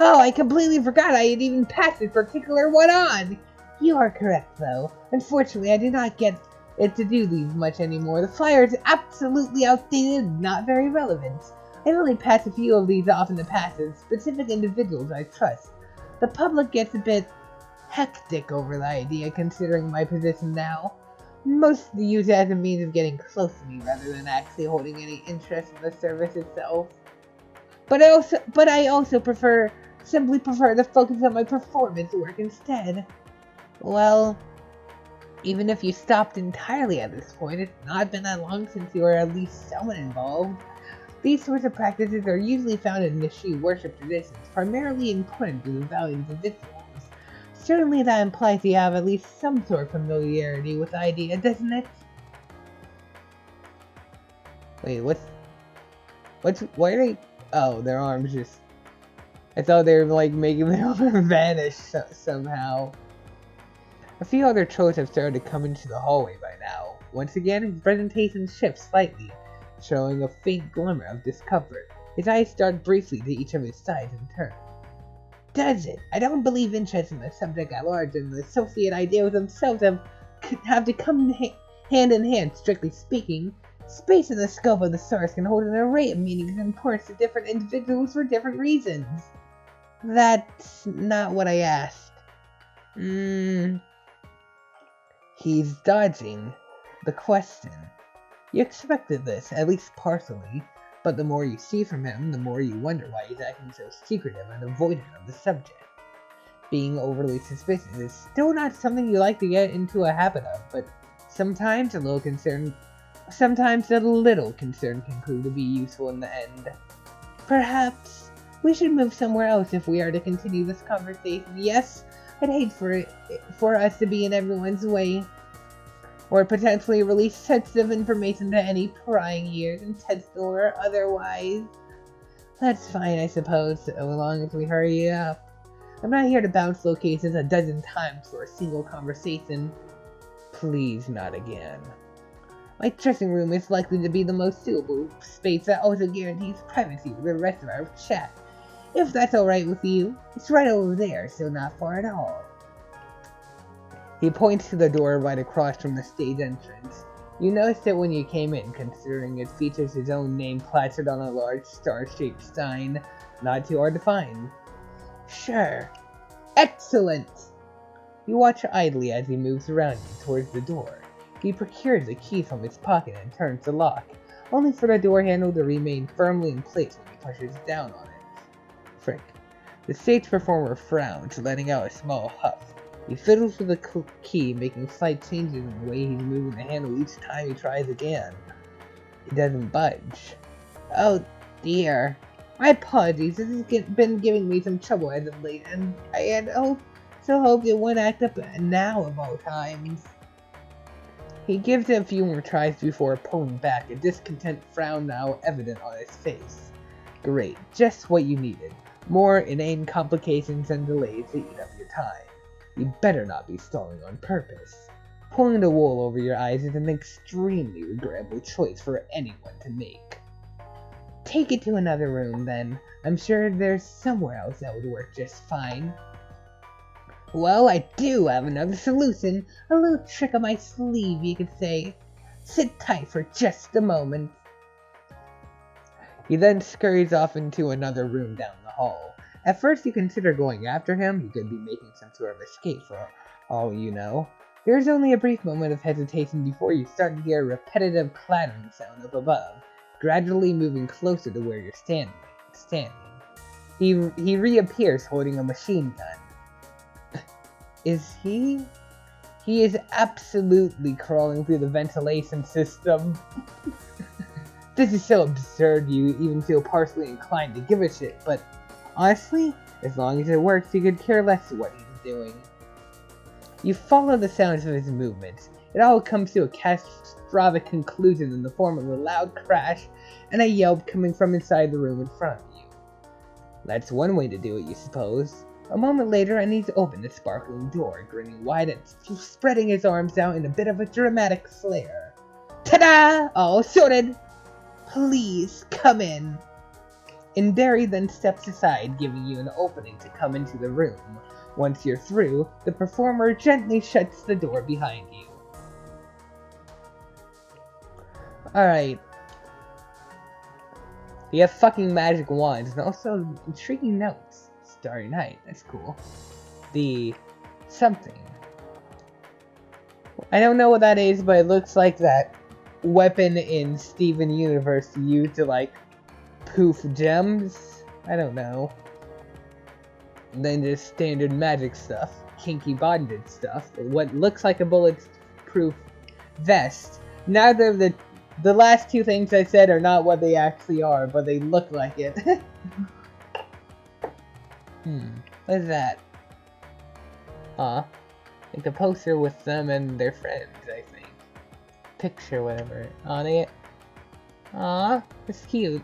Oh, I completely forgot I had even passed this particular one on! You are correct, though. Unfortunately, I do not get it to do these much anymore. The flyer is absolutely outdated and not very relevant. I've only passed a few of these off in the past to specific individuals I trust. The public gets a bit hectic over the idea, considering my position now. Mostly use it as a means of getting close to me rather than actually holding any interest in the service itself. But I also simply prefer to focus on my performance work instead. Well, even if you stopped entirely at this point, it's not been that long since you were at least somewhat involved. These sorts of practices are usually found in Nishi worship traditions, primarily important to the values of rituals. Certainly that implies you have at least some sort of familiarity with the idea, doesn't it? Wait, why are they... Oh, their arms just... I thought they were like making them vanish somehow. A few other trolls have started to come into the hallway by now. Once again, his presentation shifts slightly, showing a faint glimmer of discomfort. His eyes dart briefly to each of his sides in turn. Does it? I don't believe interest in the subject at large and the associate ideas themselves have to come hand in hand, strictly speaking. Space and the scope of the source can hold an array of meanings and importance to different individuals for different reasons. That's not what I asked. He's dodging the question. You expected this, at least partially, but the more you see from him, the more you wonder why he's acting so secretive and avoidant of the subject. Being overly suspicious is still not something you like to get into a habit of, but sometimes a little concern can prove to be useful in the end. Perhaps we should move somewhere else if we are to continue this conversation. Yes, I'd hate for us to be in everyone's way, or potentially release sensitive information to any prying ears, intentional or otherwise. That's fine, I suppose, so long as we hurry up. I'm not here to bounce locations a dozen times for a single conversation. Please, not again. My dressing room is likely to be the most suitable space that also guarantees privacy for the rest of our chat. If that's alright with you, it's right over there, so not far at all. He points to the door right across from the stage entrance. You noticed it when you came in, considering it features his own name plastered on a large star-shaped sign. Not too hard to find. Sure. Excellent! You watch idly as he moves around you towards the door. He procures a key from his pocket and turns the lock, only for the door handle to remain firmly in place when he pushes down on it. Frick. The stage performer frowns, letting out a small huff. He fiddles with the key, making slight changes in the way he's moving the handle each time he tries again. It doesn't budge. Oh dear. My apologies, this has been giving me some trouble as of late, and I had hoped it wouldn't act up now of all times. He gives it a few more tries before pulling back, a discontent frown now evident on his face. Great, just what you needed. More inane complications and delays to eat up your time. You better not be stalling on purpose. Pulling the wool over your eyes is an extremely regrettable choice for anyone to make. Take it to another room, then. I'm sure there's somewhere else that would work just fine. Well, I do have another solution. A little trick up my sleeve, you could say. Sit tight for just a moment. He then scurries off into another room down the hall. At first you consider going after him. He could be making some sort of escape for all you know. There's only a brief moment of hesitation before you start to hear a repetitive clattering sound up above, gradually moving closer to where you're standing. He reappears holding a machine gun. Is he? He is absolutely crawling through the ventilation system. This is so absurd you even feel partially inclined to give a shit, but honestly, as long as it works, you could care less what he's doing. You follow the sounds of his movements. It all comes to a catastrophic conclusion in the form of a loud crash and a yelp coming from inside the room in front of you. That's one way to do it, you suppose. A moment later, and he's opened the sparkling door, grinning wide and spreading his arms out in a bit of a dramatic flare. Ta-da! All sorted! Please, come in. And Barry then steps aside, giving you an opening to come into the room. Once you're through, the performer gently shuts the door behind you. Alright. You have fucking magic wands and also intriguing notes. Starry Night, that's cool. The something. I don't know what that is, but it looks like that weapon in Steven Universe used to like poof gems. I don't know. And then just standard magic stuff, kinky bondage stuff, or what looks like a bulletproof vest. Neither of the last two things I said are not what they actually are, but they look like it. What is that? Like a poster with them and their friends, I think. Picture, whatever, on it. It's cute.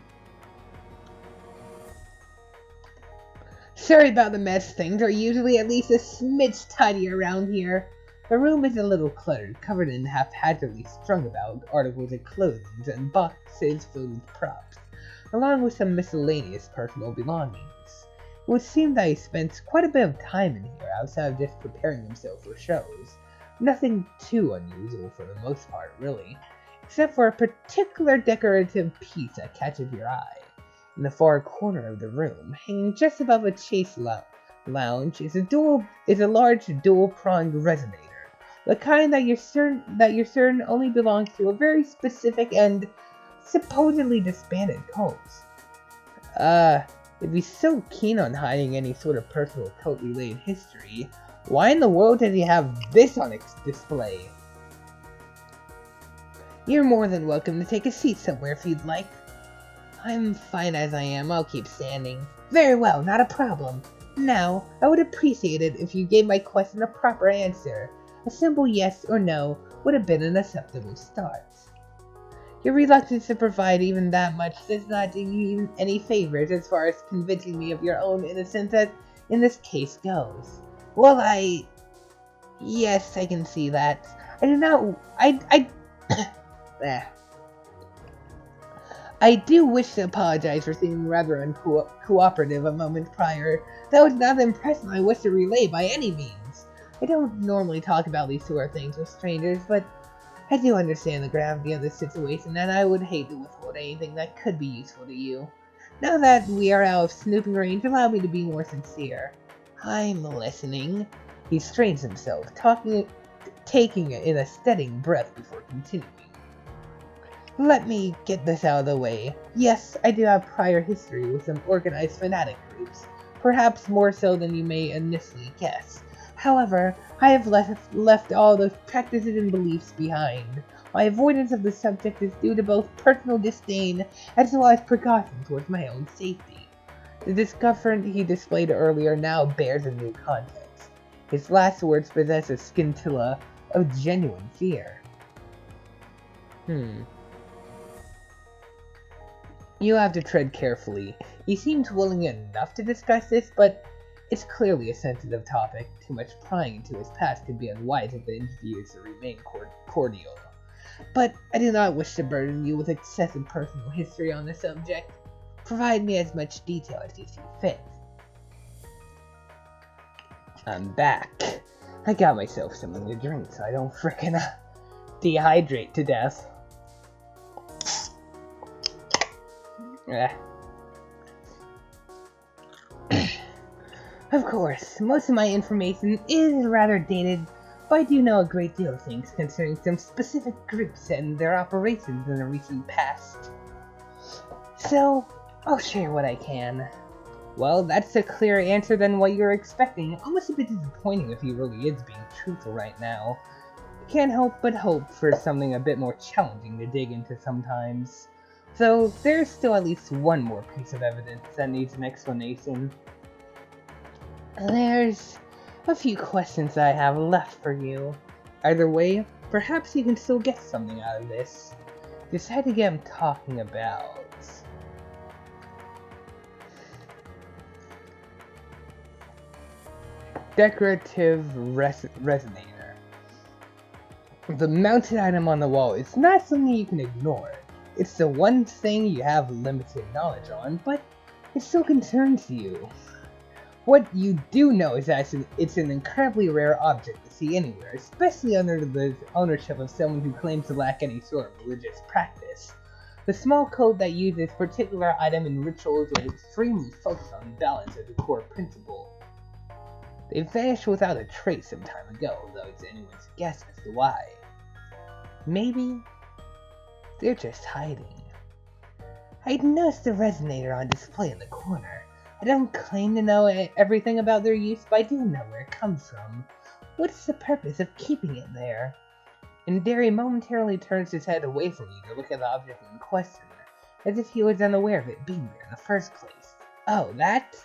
Sorry about the mess. Things are usually at least a smidge tidy around here. The room is a little cluttered, covered in haphazardly strung about articles of clothing and boxes filled with props, along with some miscellaneous personal belongings. It would seem that he spends quite a bit of time in here outside of just preparing himself for shows. Nothing too unusual for the most part, really, except for a particular decorative piece that catches your eye. In the far corner of the room, hanging just above a chase lounge, is a large dual-pronged resonator, the kind that you're certain only belongs to a very specific and supposedly disbanded cult. If he's so keen on hiding any sort of personal cult-related history, why in the world does he have this on display? You're more than welcome to take a seat somewhere if you'd like. I'm fine as I am, I'll keep standing. Very well, not a problem. Now, I would appreciate it if you gave my question a proper answer. A simple yes or no would have been an acceptable start. Your reluctance to provide even that much does not do you any favors as far as convincing me of your own innocence as in this case goes. Well, yes, I can see that. I do not... I do wish to apologize for seeming rather uncooperative a moment prior. That was not the impression I wish to relay by any means. I don't normally talk about these sort of things with strangers, but I do understand the gravity of the situation, and I would hate to withhold anything that could be useful to you. Now that we are out of snooping range, allow me to be more sincere. I'm listening. He strains himself, taking in a steady breath before continuing. Let me get this out of the way. Yes, I do have prior history with some organized fanatic groups, perhaps more so than you may initially guess. However, I have left all those practices and beliefs behind. My avoidance of the subject is due to both personal disdain as well as precaution towards my own safety. The discomfort he displayed earlier now bears a new context. His last words possess a scintilla of genuine fear. You have to tread carefully. He seems willing enough to discuss this, but It's clearly a sensitive topic. Too much prying into his past could be unwise if the interview is to remain cordial. But I do not wish to burden you with excessive personal history on the subject. Provide me as much detail as you see fit. I'm back. I got myself something to drink so I don't frickin' dehydrate to death. Of course, most of my information is rather dated, but I do know a great deal of things concerning some specific groups and their operations in the recent past. So, I'll share what I can. Well, that's a clearer answer than what you're expecting. Almost a bit disappointing if he really is being truthful right now. I can't help but hope for something a bit more challenging to dig into sometimes. So, there's still at least one more piece of evidence that needs an explanation. There's a few questions that I have left for you. Either way, perhaps you can still get something out of this. Just had to get him talking about... decorative resonator. The mounted item on the wall is not something you can ignore. It's the one thing you have limited knowledge on, but it still concerns you. What you do know is that it's an incredibly rare object to see anywhere, especially under the ownership of someone who claims to lack any sort of religious practice. The small code that uses particular item in rituals is extremely focused on balance as a core principle. They vanished without a trace some time ago, though it's anyone's guess as to why. Maybe they're just hiding. I'd noticed the resonator on display in the corner. I don't claim to know everything about their use, but I do know where it comes from. What's the purpose of keeping it there? And Derry momentarily turns his head away from you to look at the object in question, as if he was unaware of it being there in the first place. Oh, that?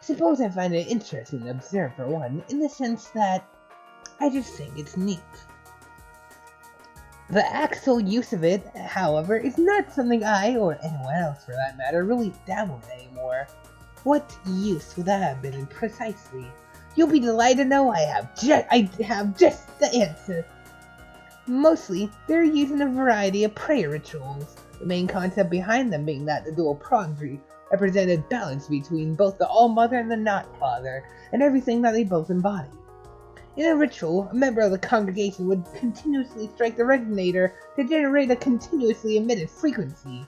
Suppose I find it interesting to observe for one, in the sense that I just think it's neat. The actual use of it, however, is not something I, or anyone else for that matter, really dabble in anymore. What use would that have been precisely? You'll be delighted to know I have just the answer. Mostly, they're used in a variety of prayer rituals, the main concept behind them being that the dual prongs represented balance between both the All-Mother and the Not-Father, and everything that they both embody. In a ritual, a member of the congregation would continuously strike the resonator to generate a continuously emitted frequency.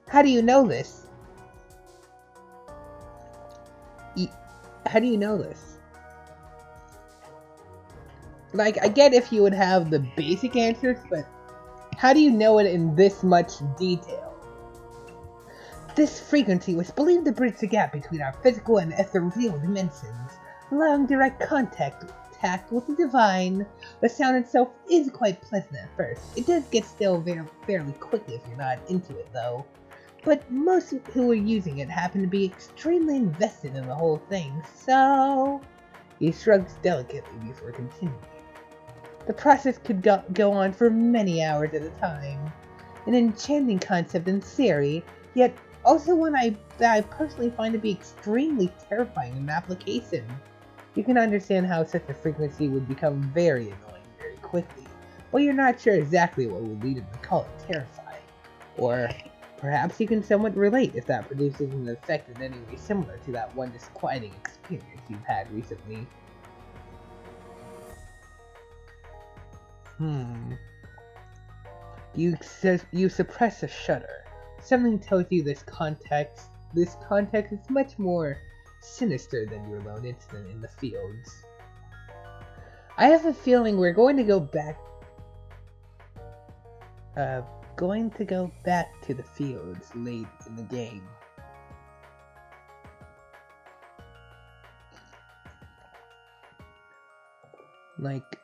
How do you know this? How do you know this? Like, I get if you would have the basic answers, but how do you know it in this much detail? This frequency was believed to bridge the gap between our physical and ethereal dimensions, allowing direct contact with the divine. The sound itself is quite pleasant at first. It does get stale fairly quickly if you're not into it, though. But most who are using it happen to be extremely invested in the whole thing, so... He shrugs delicately before continuing. The process could go on for many hours at a time. An enchanting concept in theory, yet also one that I personally find to be extremely terrifying in application. You can understand how such a frequency would become very annoying very quickly, but you're not sure exactly what would lead him to call it terrifying. Or perhaps you can somewhat relate if that produces an effect in any way similar to that one disquieting experience you've had recently. You suppress a shudder. Something tells you this context is much more sinister than your lone incident in the fields. I have a feeling we're going to go back to the fields late in the game. Like,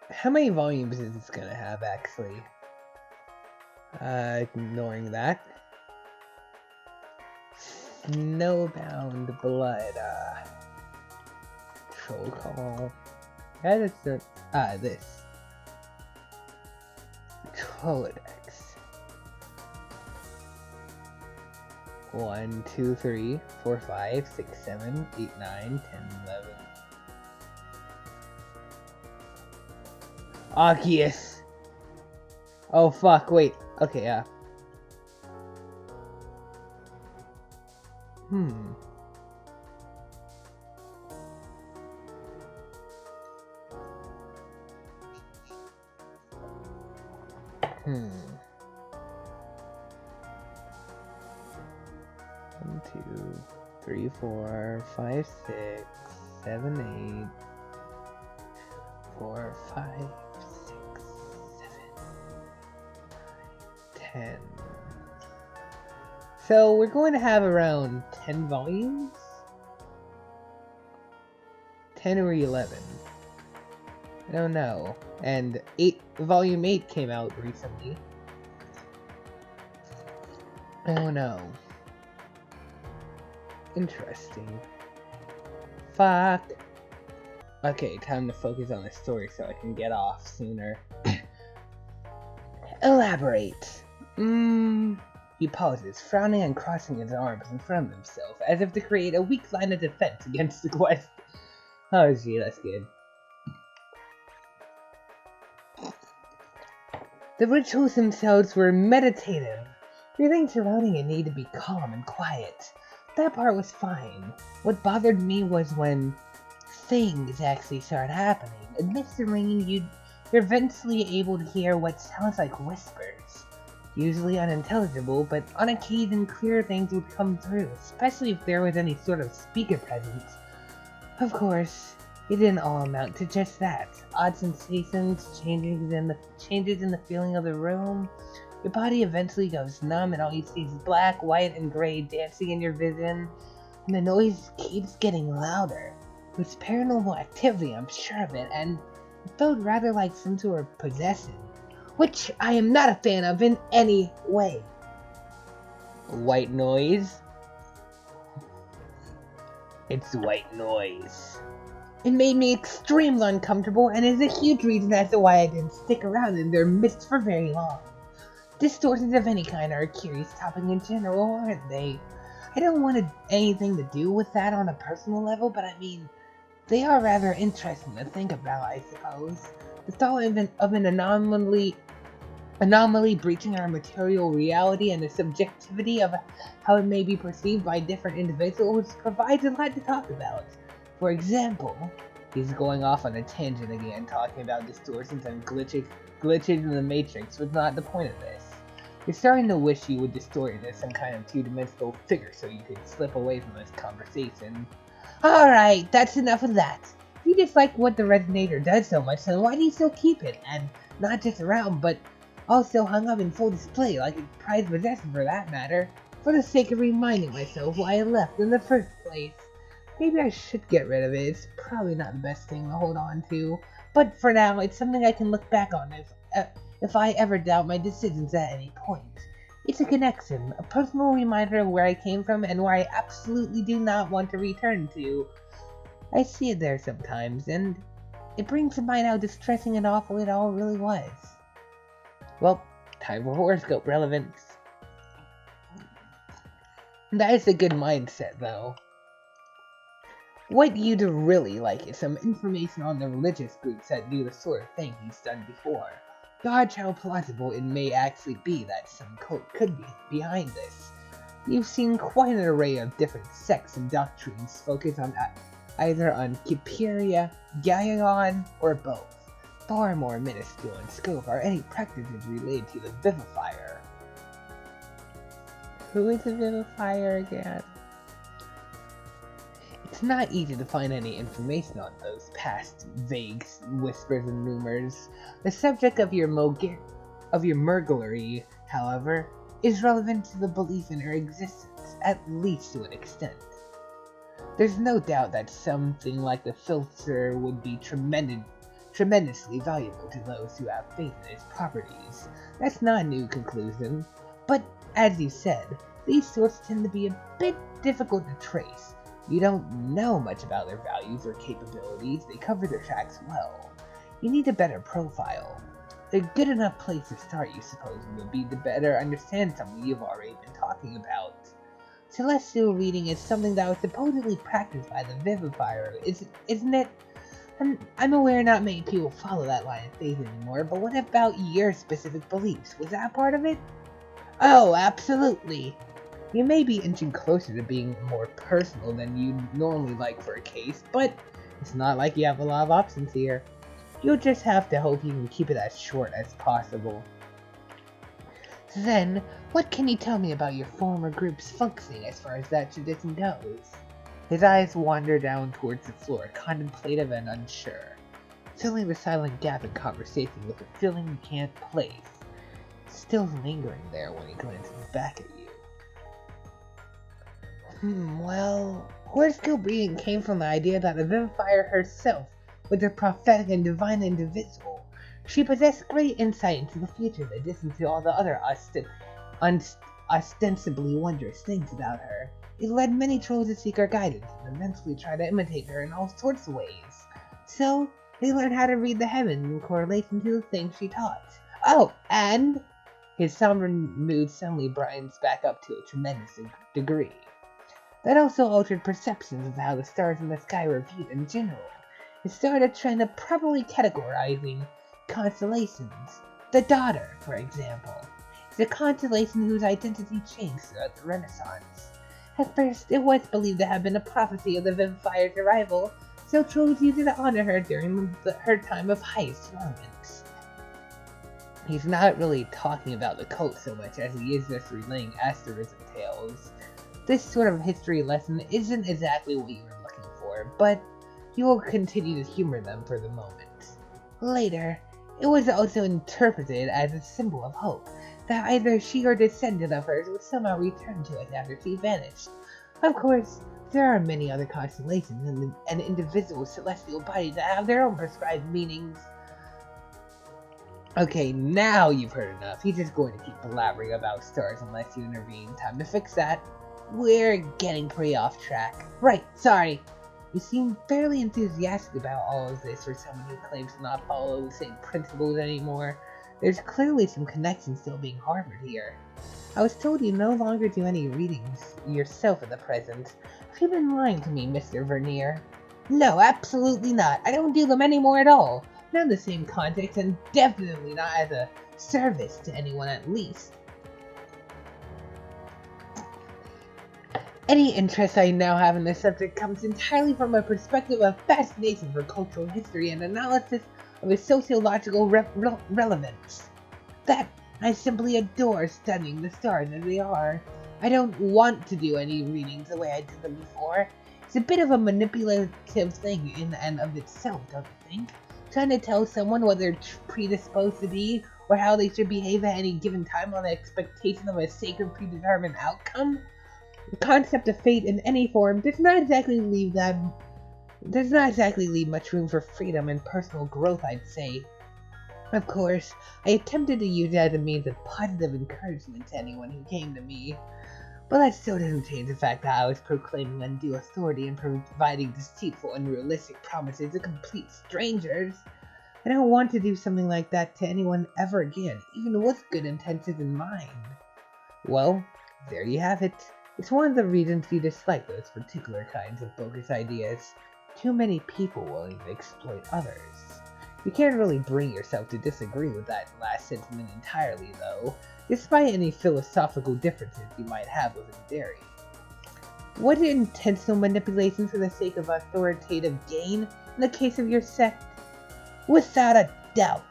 how many volumes is this gonna have, actually? Ignoring that. Snowbound Blood, Troll Call. How does it, this. Codex. 1, 2, 3, 4, 5, 6, 7, 8, 9, 10, 11. Arceus! Oh fuck, wait. Okay, yeah. Hmm. Hmm. 1, 2, 3, 4, 5, 6, 7, 8. 4, 5, 6, 7, 10. So we're going to have around 10 volumes? 10 or 11. I don't know. And volume 8 came out recently. Oh no. Interesting. Fuck. Okay, time to focus on the story so I can get off sooner. Elaborate. He pauses, frowning and crossing his arms in front of himself, as if to create a weak line of defense against the quest. Oh gee, that's good. The rituals themselves were meditative. Everything surrounding it needed to be calm and quiet. That part was fine. What bothered me was when things actually started happening. Amidst the ringing, you're eventually able to hear what sounds like whispers. Usually unintelligible, but on occasion clear things would come through, especially if there was any sort of speaker present. Of course, it didn't all amount to just that. Odd sensations, changes in the feeling of the room. Your body eventually goes numb and all you see is black, white, and gray dancing in your vision, and the noise keeps getting louder. It's paranormal activity, I'm sure of it, and it felt rather like some sort of possession, which I am not a fan of in any way. White noise? It's white noise. It made me extremely uncomfortable and is a huge reason as to why I didn't stick around in their midst for very long. Distortions of any kind are a curious topic in general, aren't they? I don't want anything to do with that on a personal level, but I mean, they are rather interesting to think about, I suppose. The thought of an anomaly breaching our material reality and the subjectivity of how it may be perceived by different individuals provides a lot to talk about. For example, he's going off on a tangent again, talking about distortions and glitches in the Matrix was not the point of this. You're starting to wish you would distort into some kind of two-dimensional figure so you could slip away from this conversation. Alright, that's enough of that. If you dislike what the Resonator does so much, then why do you still keep it? And not just around, but also hung up in full display like a prized possession for that matter, for the sake of reminding myself why I left in the first place. Maybe I should get rid of it. It's probably not the best thing to hold on to, but for now, it's something I can look back on if I ever doubt my decisions at any point. It's a connection, a personal reminder of where I came from and where I absolutely do not want to return to. I see it there sometimes, and it brings to mind how distressing and awful it all really was. Well, time for horoscope relevance. That is a good mindset, though. What you'd really like is some information on the religious groups that do the sort of thing he's done before. Gauge how plausible it may actually be that some cult could be behind this. You've seen quite an array of different sects and doctrines focused on either on Kiperia, Gaion, or both. Far more minuscule in scope are any practices related to the Vivifier. Who is the Vivifier again? It's not easy to find any information on those past vague whispers and rumors. The subject of your murglery, however, is relevant to the belief in her existence, at least to an extent. There's no doubt that something like the filter would be tremendously valuable to those who have faith in its properties. That's not a new conclusion, but as you said, these sorts tend to be a bit difficult to trace. You don't know much about their values or capabilities, they cover their tracks well. You need a better profile. A good enough place to start, you suppose, would be to better understand something you've already been talking about. Celestial reading is something that was supposedly practiced by the Vivifier, isn't it? I'm aware not many people follow that line of faith anymore, but what about your specific beliefs? Was that part of it? Oh, absolutely. You may be inching closer to being more personal than you normally like for a case, but it's not like you have a lot of options here. You'll just have to hope you can keep it as short as possible. Then, what can you tell me about your former group's functioning as far as that tradition goes? His eyes wander down towards the floor, contemplative and unsure, filling the silent gap in conversation with a feeling he can't place, still lingering there when he glances back at you. Well, horoscope reading came from the idea that the Vivifier herself was a prophetic and divine individual. She possessed great insight into the future in addition to all the other ostensibly wondrous things about her. It led many trolls to seek her guidance and eventually try to imitate her in all sorts of ways. So, they learned how to read the heavens in correlation to the things she taught. Oh, and his somber mood suddenly brightens back up to a tremendous degree. That also altered perceptions of how the stars in the sky were viewed in general. It started a trend of properly categorizing constellations. The Daughter, for example, is a constellation whose identity changed throughout the Renaissance. At first, it was believed to have been a prophecy of the Vivifier's arrival, so trolls used it to honor her during her time of highest romance. He's not really talking about the cult so much as he is just relaying asterism tales. This sort of history lesson isn't exactly what you were looking for, but you will continue to humor them for the moment. Later, it was also interpreted as a symbol of hope, that either she or a descendant of hers would somehow return to it after she vanished. Of course, there are many other constellations and individual celestial bodies that have their own prescribed meanings. Okay, now you've heard enough. He's just going to keep blabbering about stars unless you intervene. Time to fix that. We're getting pretty off track. Right, sorry. You seem fairly enthusiastic about all of this for someone who claims to not follow the same principles anymore. There's clearly some connection still being harbored here. I was told you no longer do any readings yourself at the present. Have you been lying to me, Mr. Vernier? No, absolutely not. I don't do them anymore at all. Not in the same context, and definitely not as a service to anyone at least. Any interest I now have in this subject comes entirely from a perspective of fascination for cultural history and analysis of its sociological relevance. That I simply adore studying the stars as they are. I don't want to do any readings the way I did them before. It's a bit of a manipulative thing in and of itself, don't you think? Trying to tell someone what they're predisposed to be, or how they should behave at any given time on the expectation of a sacred predetermined outcome? The concept of fate in any form does not exactly leave much room for freedom and personal growth, I'd say. Of course, I attempted to use it as a means of positive encouragement to anyone who came to me, but that still doesn't change the fact that I was proclaiming undue authority and providing deceitful, unrealistic promises to complete strangers. I don't want to do something like that to anyone ever again, even with good intentions in mind. Well, there you have it. It's one of the reasons you dislike those particular kinds of bogus ideas. Too many people willing to exploit others. You can't really bring yourself to disagree with that last sentiment entirely, though, despite any philosophical differences you might have with it theory. Was it intentional manipulation for the sake of authoritative gain in the case of your sect? Without a doubt.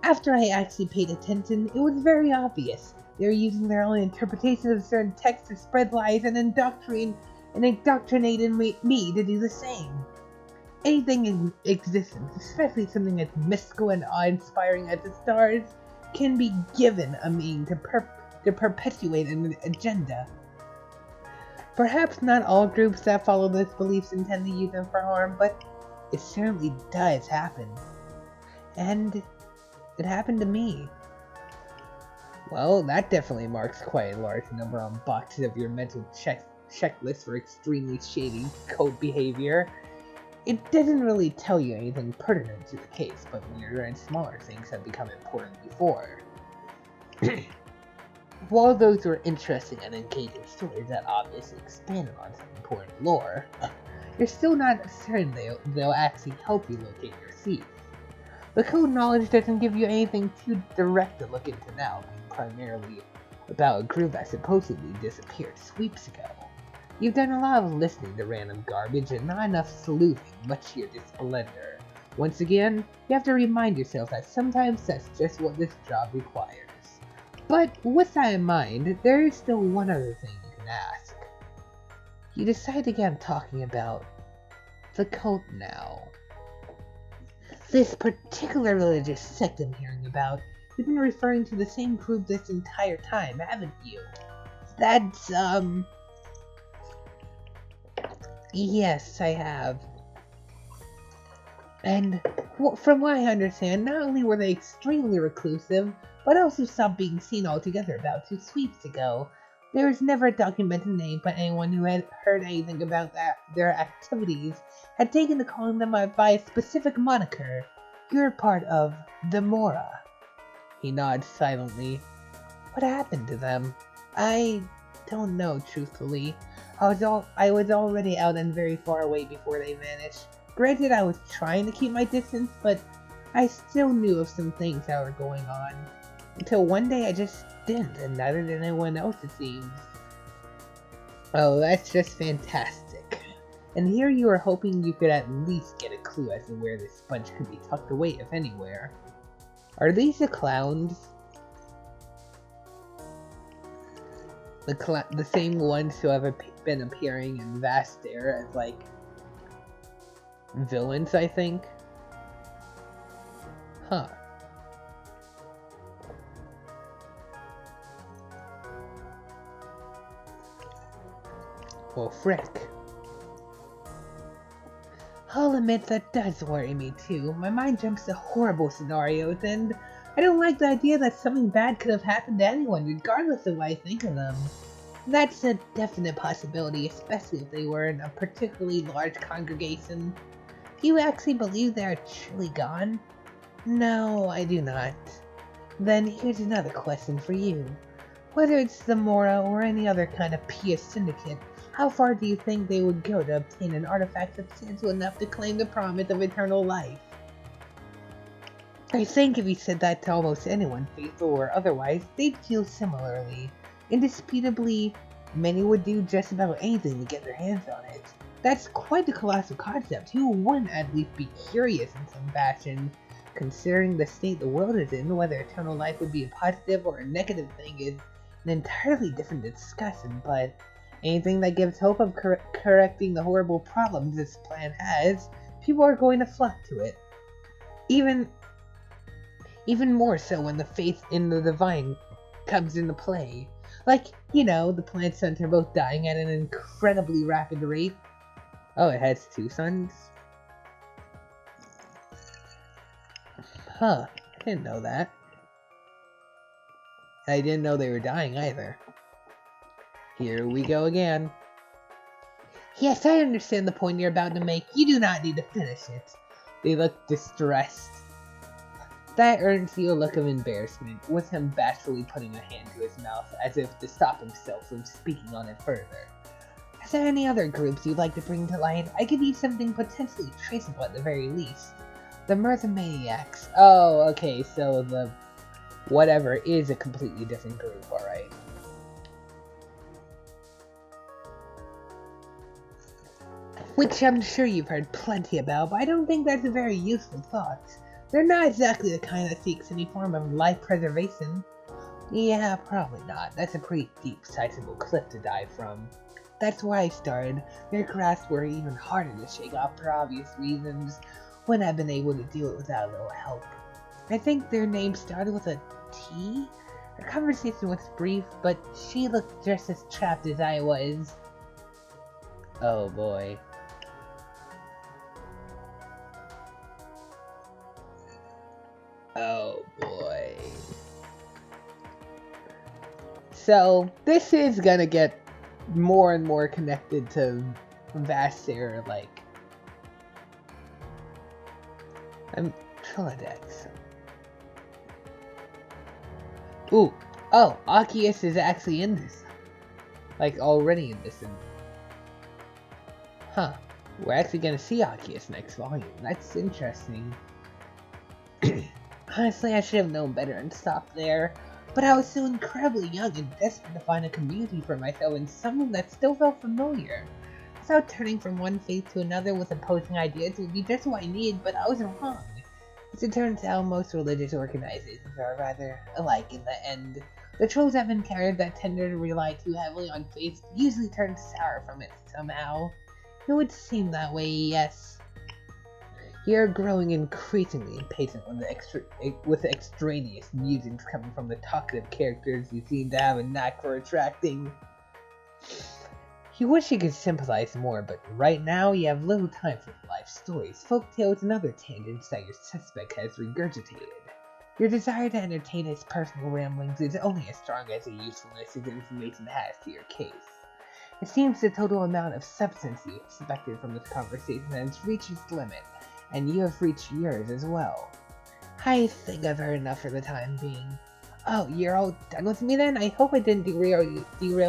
After I actually paid attention, it was very obvious. They were using their own interpretation of certain texts to spread lies and indoctrinating me to do the same. Anything in existence, especially something as mystical and awe-inspiring as the stars, can be given a meaning to perpetuate an agenda. Perhaps not all groups that follow those beliefs intend to use them for harm, but it certainly does happen. And it happened to me. Well, that definitely marks quite a large number on boxes of your mental checklist for extremely shady cult behavior. It doesn't really tell you anything pertinent to the case, but weirder and smaller things have become important before. While those were interesting and engaging stories that obviously expanded on some important lore, you're still not certain they'll actually help you locate your thief. The code knowledge doesn't give you anything too direct to look into now, being primarily about a group that supposedly disappeared sweeps ago. You've done a lot of listening to random garbage and not enough sleuthing, much to your displeasure. Once again, you have to remind yourself that sometimes that's just what this job requires. But with that in mind, there is still one other thing you can ask. You decide to get talking about the cult now. This particular religious sect I'm hearing about, you've been referring to the same group this entire time, haven't you? That's, Yes, I have. And from what I understand, not only were they extremely reclusive, but also stopped being seen altogether about 2 sweeps ago. There was never a documented name, but anyone who had heard anything about their activities had taken to calling them by a specific moniker. You're part of the Mora. He nods silently. What happened to them? I don't know, truthfully. I was already out and very far away before they vanished. Granted, I was trying to keep my distance, but I still knew of some things that were going on. Until one day I just didn't, and neither did anyone else, it seems. Oh, that's just fantastic. And here you are hoping you could at least get a clue as to where this bunch could be tucked away, if anywhere. Are these the clowns? The same ones who have been appearing in Vastair as, like, villains, I think? Huh. Well, frick. I'll admit that does worry me too. My mind jumps to horrible scenarios, and I don't like the idea that something bad could have happened to anyone, regardless of what I think of them. That's a definite possibility, especially if they were in a particularly large congregation. Do you actually believe they are truly gone? No, I do not. Then here's another question for you. Whether it's the Mora or any other kind of pious syndicate, how far do you think they would go to obtain an artifact substantial enough to claim the promise of eternal life? I think if you said that to almost anyone, faithful or otherwise, they'd feel similarly. Indisputably, many would do just about anything to get their hands on it. That's quite a colossal concept. Who wouldn't at least be curious in some fashion? Considering the state the world is in, whether eternal life would be a positive or a negative thing is an entirely different discussion, but anything that gives hope of correcting the horrible problems this plan has, people are going to flock to it. Even more so when the faith in the divine comes into play. Like, you know, the plant sons are both dying at an incredibly rapid rate. Oh, it has 2 sons? Huh, I didn't know that. I didn't know they were dying either. Here we go again. Yes, I understand the point you're about to make. You do not need to finish it. They look distressed. That earns you a look of embarrassment, with him bashfully putting a hand to his mouth as if to stop himself from speaking on it further. Is there any other groups you'd like to bring to light? I could use something potentially traceable at the very least. The Murthamaniacs. Oh, okay, so the whatever is a completely different group, alright. Which I'm sure you've heard plenty about, but I don't think that's a very useful thought. They're not exactly the kind that seeks any form of life preservation. Yeah, probably not. That's a pretty deep, sizable cliff to dive from. That's where I started. Their grasps were even harder to shake off for obvious reasons. Wouldn't have been able to do it without a little help. I think their name started with a T? Our conversation was brief, but she looked just as trapped as I was. Oh boy. Oh boy. So, this is gonna get more and more connected to Vastair, like, I'm Trilodex. Ooh, oh, Arceus is actually in this. Like, already in this. Huh. We're actually gonna see Arceus next volume. That's interesting. Honestly, I should have known better and stopped there. But I was so incredibly young and desperate to find a community for myself and something that still felt familiar. I thought turning from one faith to another with opposing ideas would be just what I needed, but I was wrong. As it turns out, most religious organizations are rather alike in the end. The chosen character that tended to rely too heavily on faith usually turns sour from it somehow. It would seem that way, yes. You're growing increasingly impatient with the extraneous musings coming from the talkative characters you seem to have a knack for attracting. You wish you could sympathize more, but right now you have little time for life stories, folktales, and other tangents that your suspect has regurgitated. Your desire to entertain his personal ramblings is only as strong as the usefulness his information has to your case. It seems the total amount of substance you expected from this conversation has reached its limit, and you have reached yours as well. I think I've heard enough for the time being. Oh, you're all done with me then? I hope I didn't derail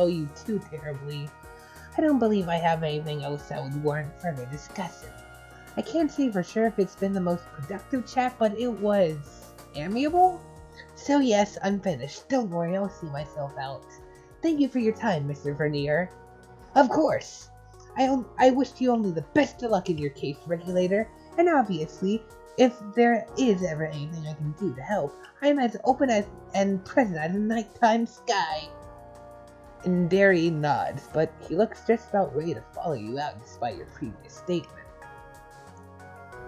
you too terribly. I don't believe I have anything else that would warrant further discussion. I can't say for sure if it's been the most productive chat, but it was amiable? So yes, I'm finished. Don't worry, I'll see myself out. Thank you for your time, Mr. Vernier. Of course! I wish you only the best of luck in your case, Regulator, and obviously, if there is ever anything I can do to help, I am as open as and present as a nighttime sky. And Derry nods, but he looks just about ready to follow you out despite your previous statement.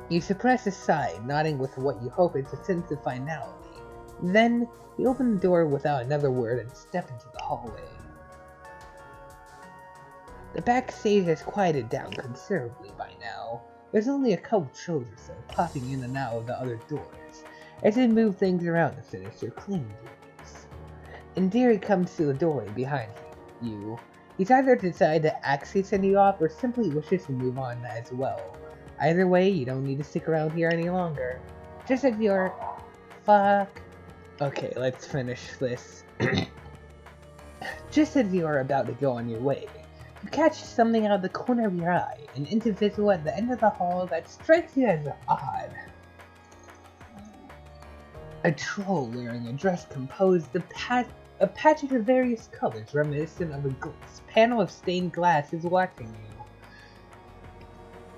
You suppress a sigh, nodding with what you hope is a sense of finality. Then, you open the door without another word and step into the hallway. The backstage has quieted down considerably by now. There's only a couple trolls or so popping in and out of the other doors, as they move things around to finish their cleaning duties. And Derry comes to the doorway behind you. He's either decided to actually send you off or simply wishes to move on as well. Either way, you don't need to stick around here any longer. Just as you're... Fuck. Okay, let's finish this. Just as you are about to go on your way, you catch something out of the corner of your eye, an individual at the end of the hall that strikes you as odd. A troll wearing a dress composed of patches of various colors reminiscent of a panel of stained glass is watching you.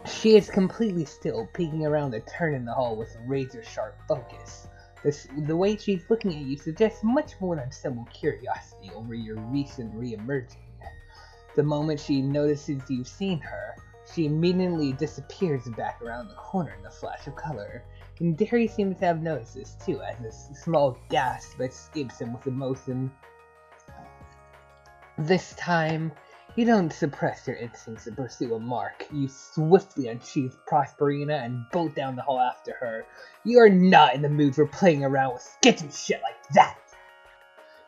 She is completely still, peeking around a turn in the hall with a razor-sharp focus. The way she's looking at you suggests much more than simple curiosity over your recent re-emerging. The moment she notices you've seen her, she immediately disappears back around the corner in a flash of color. And Derry seems to have noticed this too, as a small gasp escapes him with emotion. This time, you don't suppress your instincts to pursue a mark. You swiftly unsheath Prosperina and bolt down the hall after her. You are not in the mood for playing around with sketchy shit like that!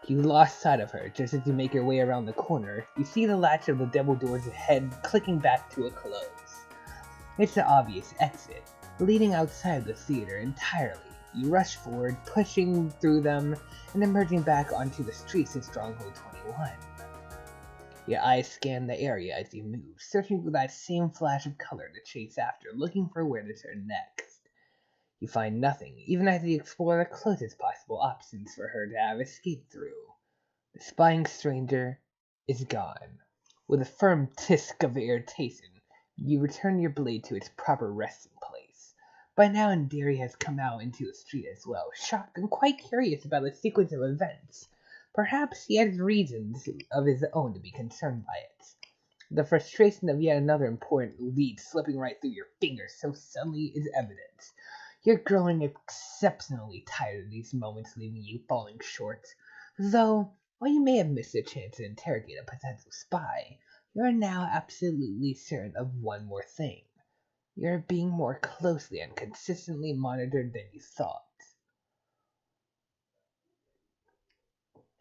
You lost sight of her just as you make your way around the corner. You see the latch of the double doors ahead clicking back to a close. It's the obvious exit, leading outside of the theater entirely. You rush forward, pushing through them, and emerging back onto the streets of Stronghold 21. Your eyes scan the area as you move, searching for that same flash of color to chase after, looking for where to turn next. You find nothing, even as you explore the closest possible options for her to have escaped through. The spying stranger is gone. With a firm tisk of irritation, you return your blade to its proper resting place. By now, Ndiri has come out into the street as well, shocked and quite curious about the sequence of events. Perhaps he has reasons of his own to be concerned by it. The frustration of yet another important lead slipping right through your fingers so suddenly is evident. You're growing exceptionally tired of these moments leaving you falling short. Though, while you may have missed a chance to interrogate a potential spy, you are now absolutely certain of one more thing. You're being more closely and consistently monitored than you thought.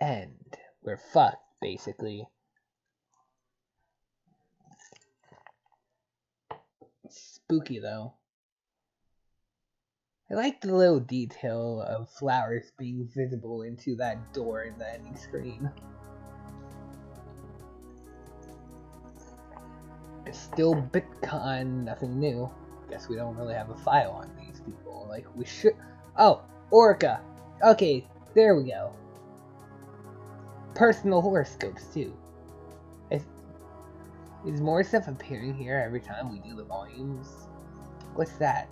And we're fucked, basically. Spooky, though. I like the little detail of flowers being visible into that door in the ending screen. It's still BitCon, nothing new. Guess we don't really have a file on these people. Like, we should. Oh, Orca! Okay, there we go. Personal horoscopes, too. Is more stuff appearing here every time we do the volumes? What's that?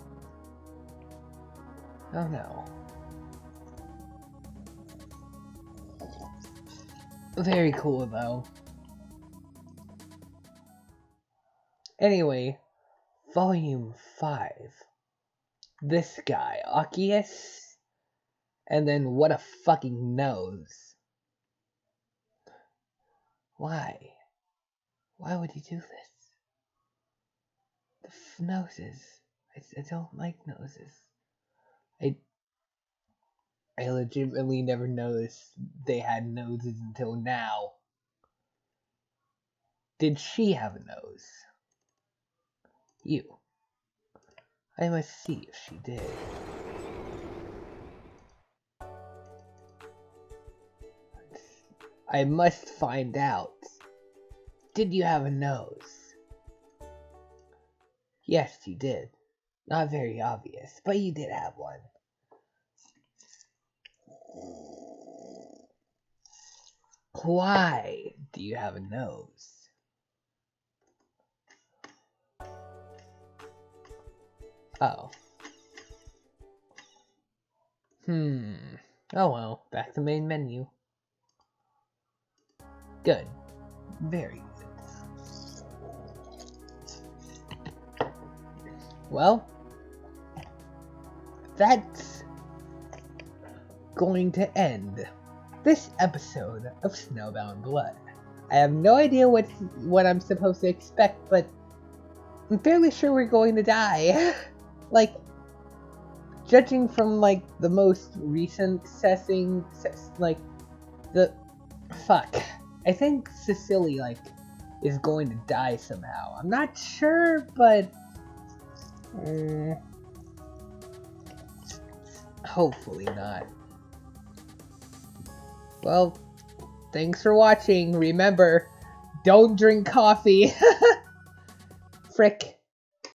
Oh no. Very cool though. Anyway, volume 5. This guy, Akius, and then what a fucking nose. Why? Why would he do this? The noses. I don't like noses. I legitimately never noticed they had noses until now. Did she have a nose? You. I must see if she did. I must find out. Did you have a nose? Yes, you did. Not very obvious, but you did have one. Why do you have a nose? Oh. Oh well, back to main menu. Good. Very good. Well, that's going to end this episode of Snowbound Blood. I have no idea what I'm supposed to expect, but I'm fairly sure we're going to die. Like, judging from, like, the most recent I think Cecily, like, is going to die somehow. I'm not sure, but hopefully not. Well, thanks for watching. Remember, don't drink coffee. Frick.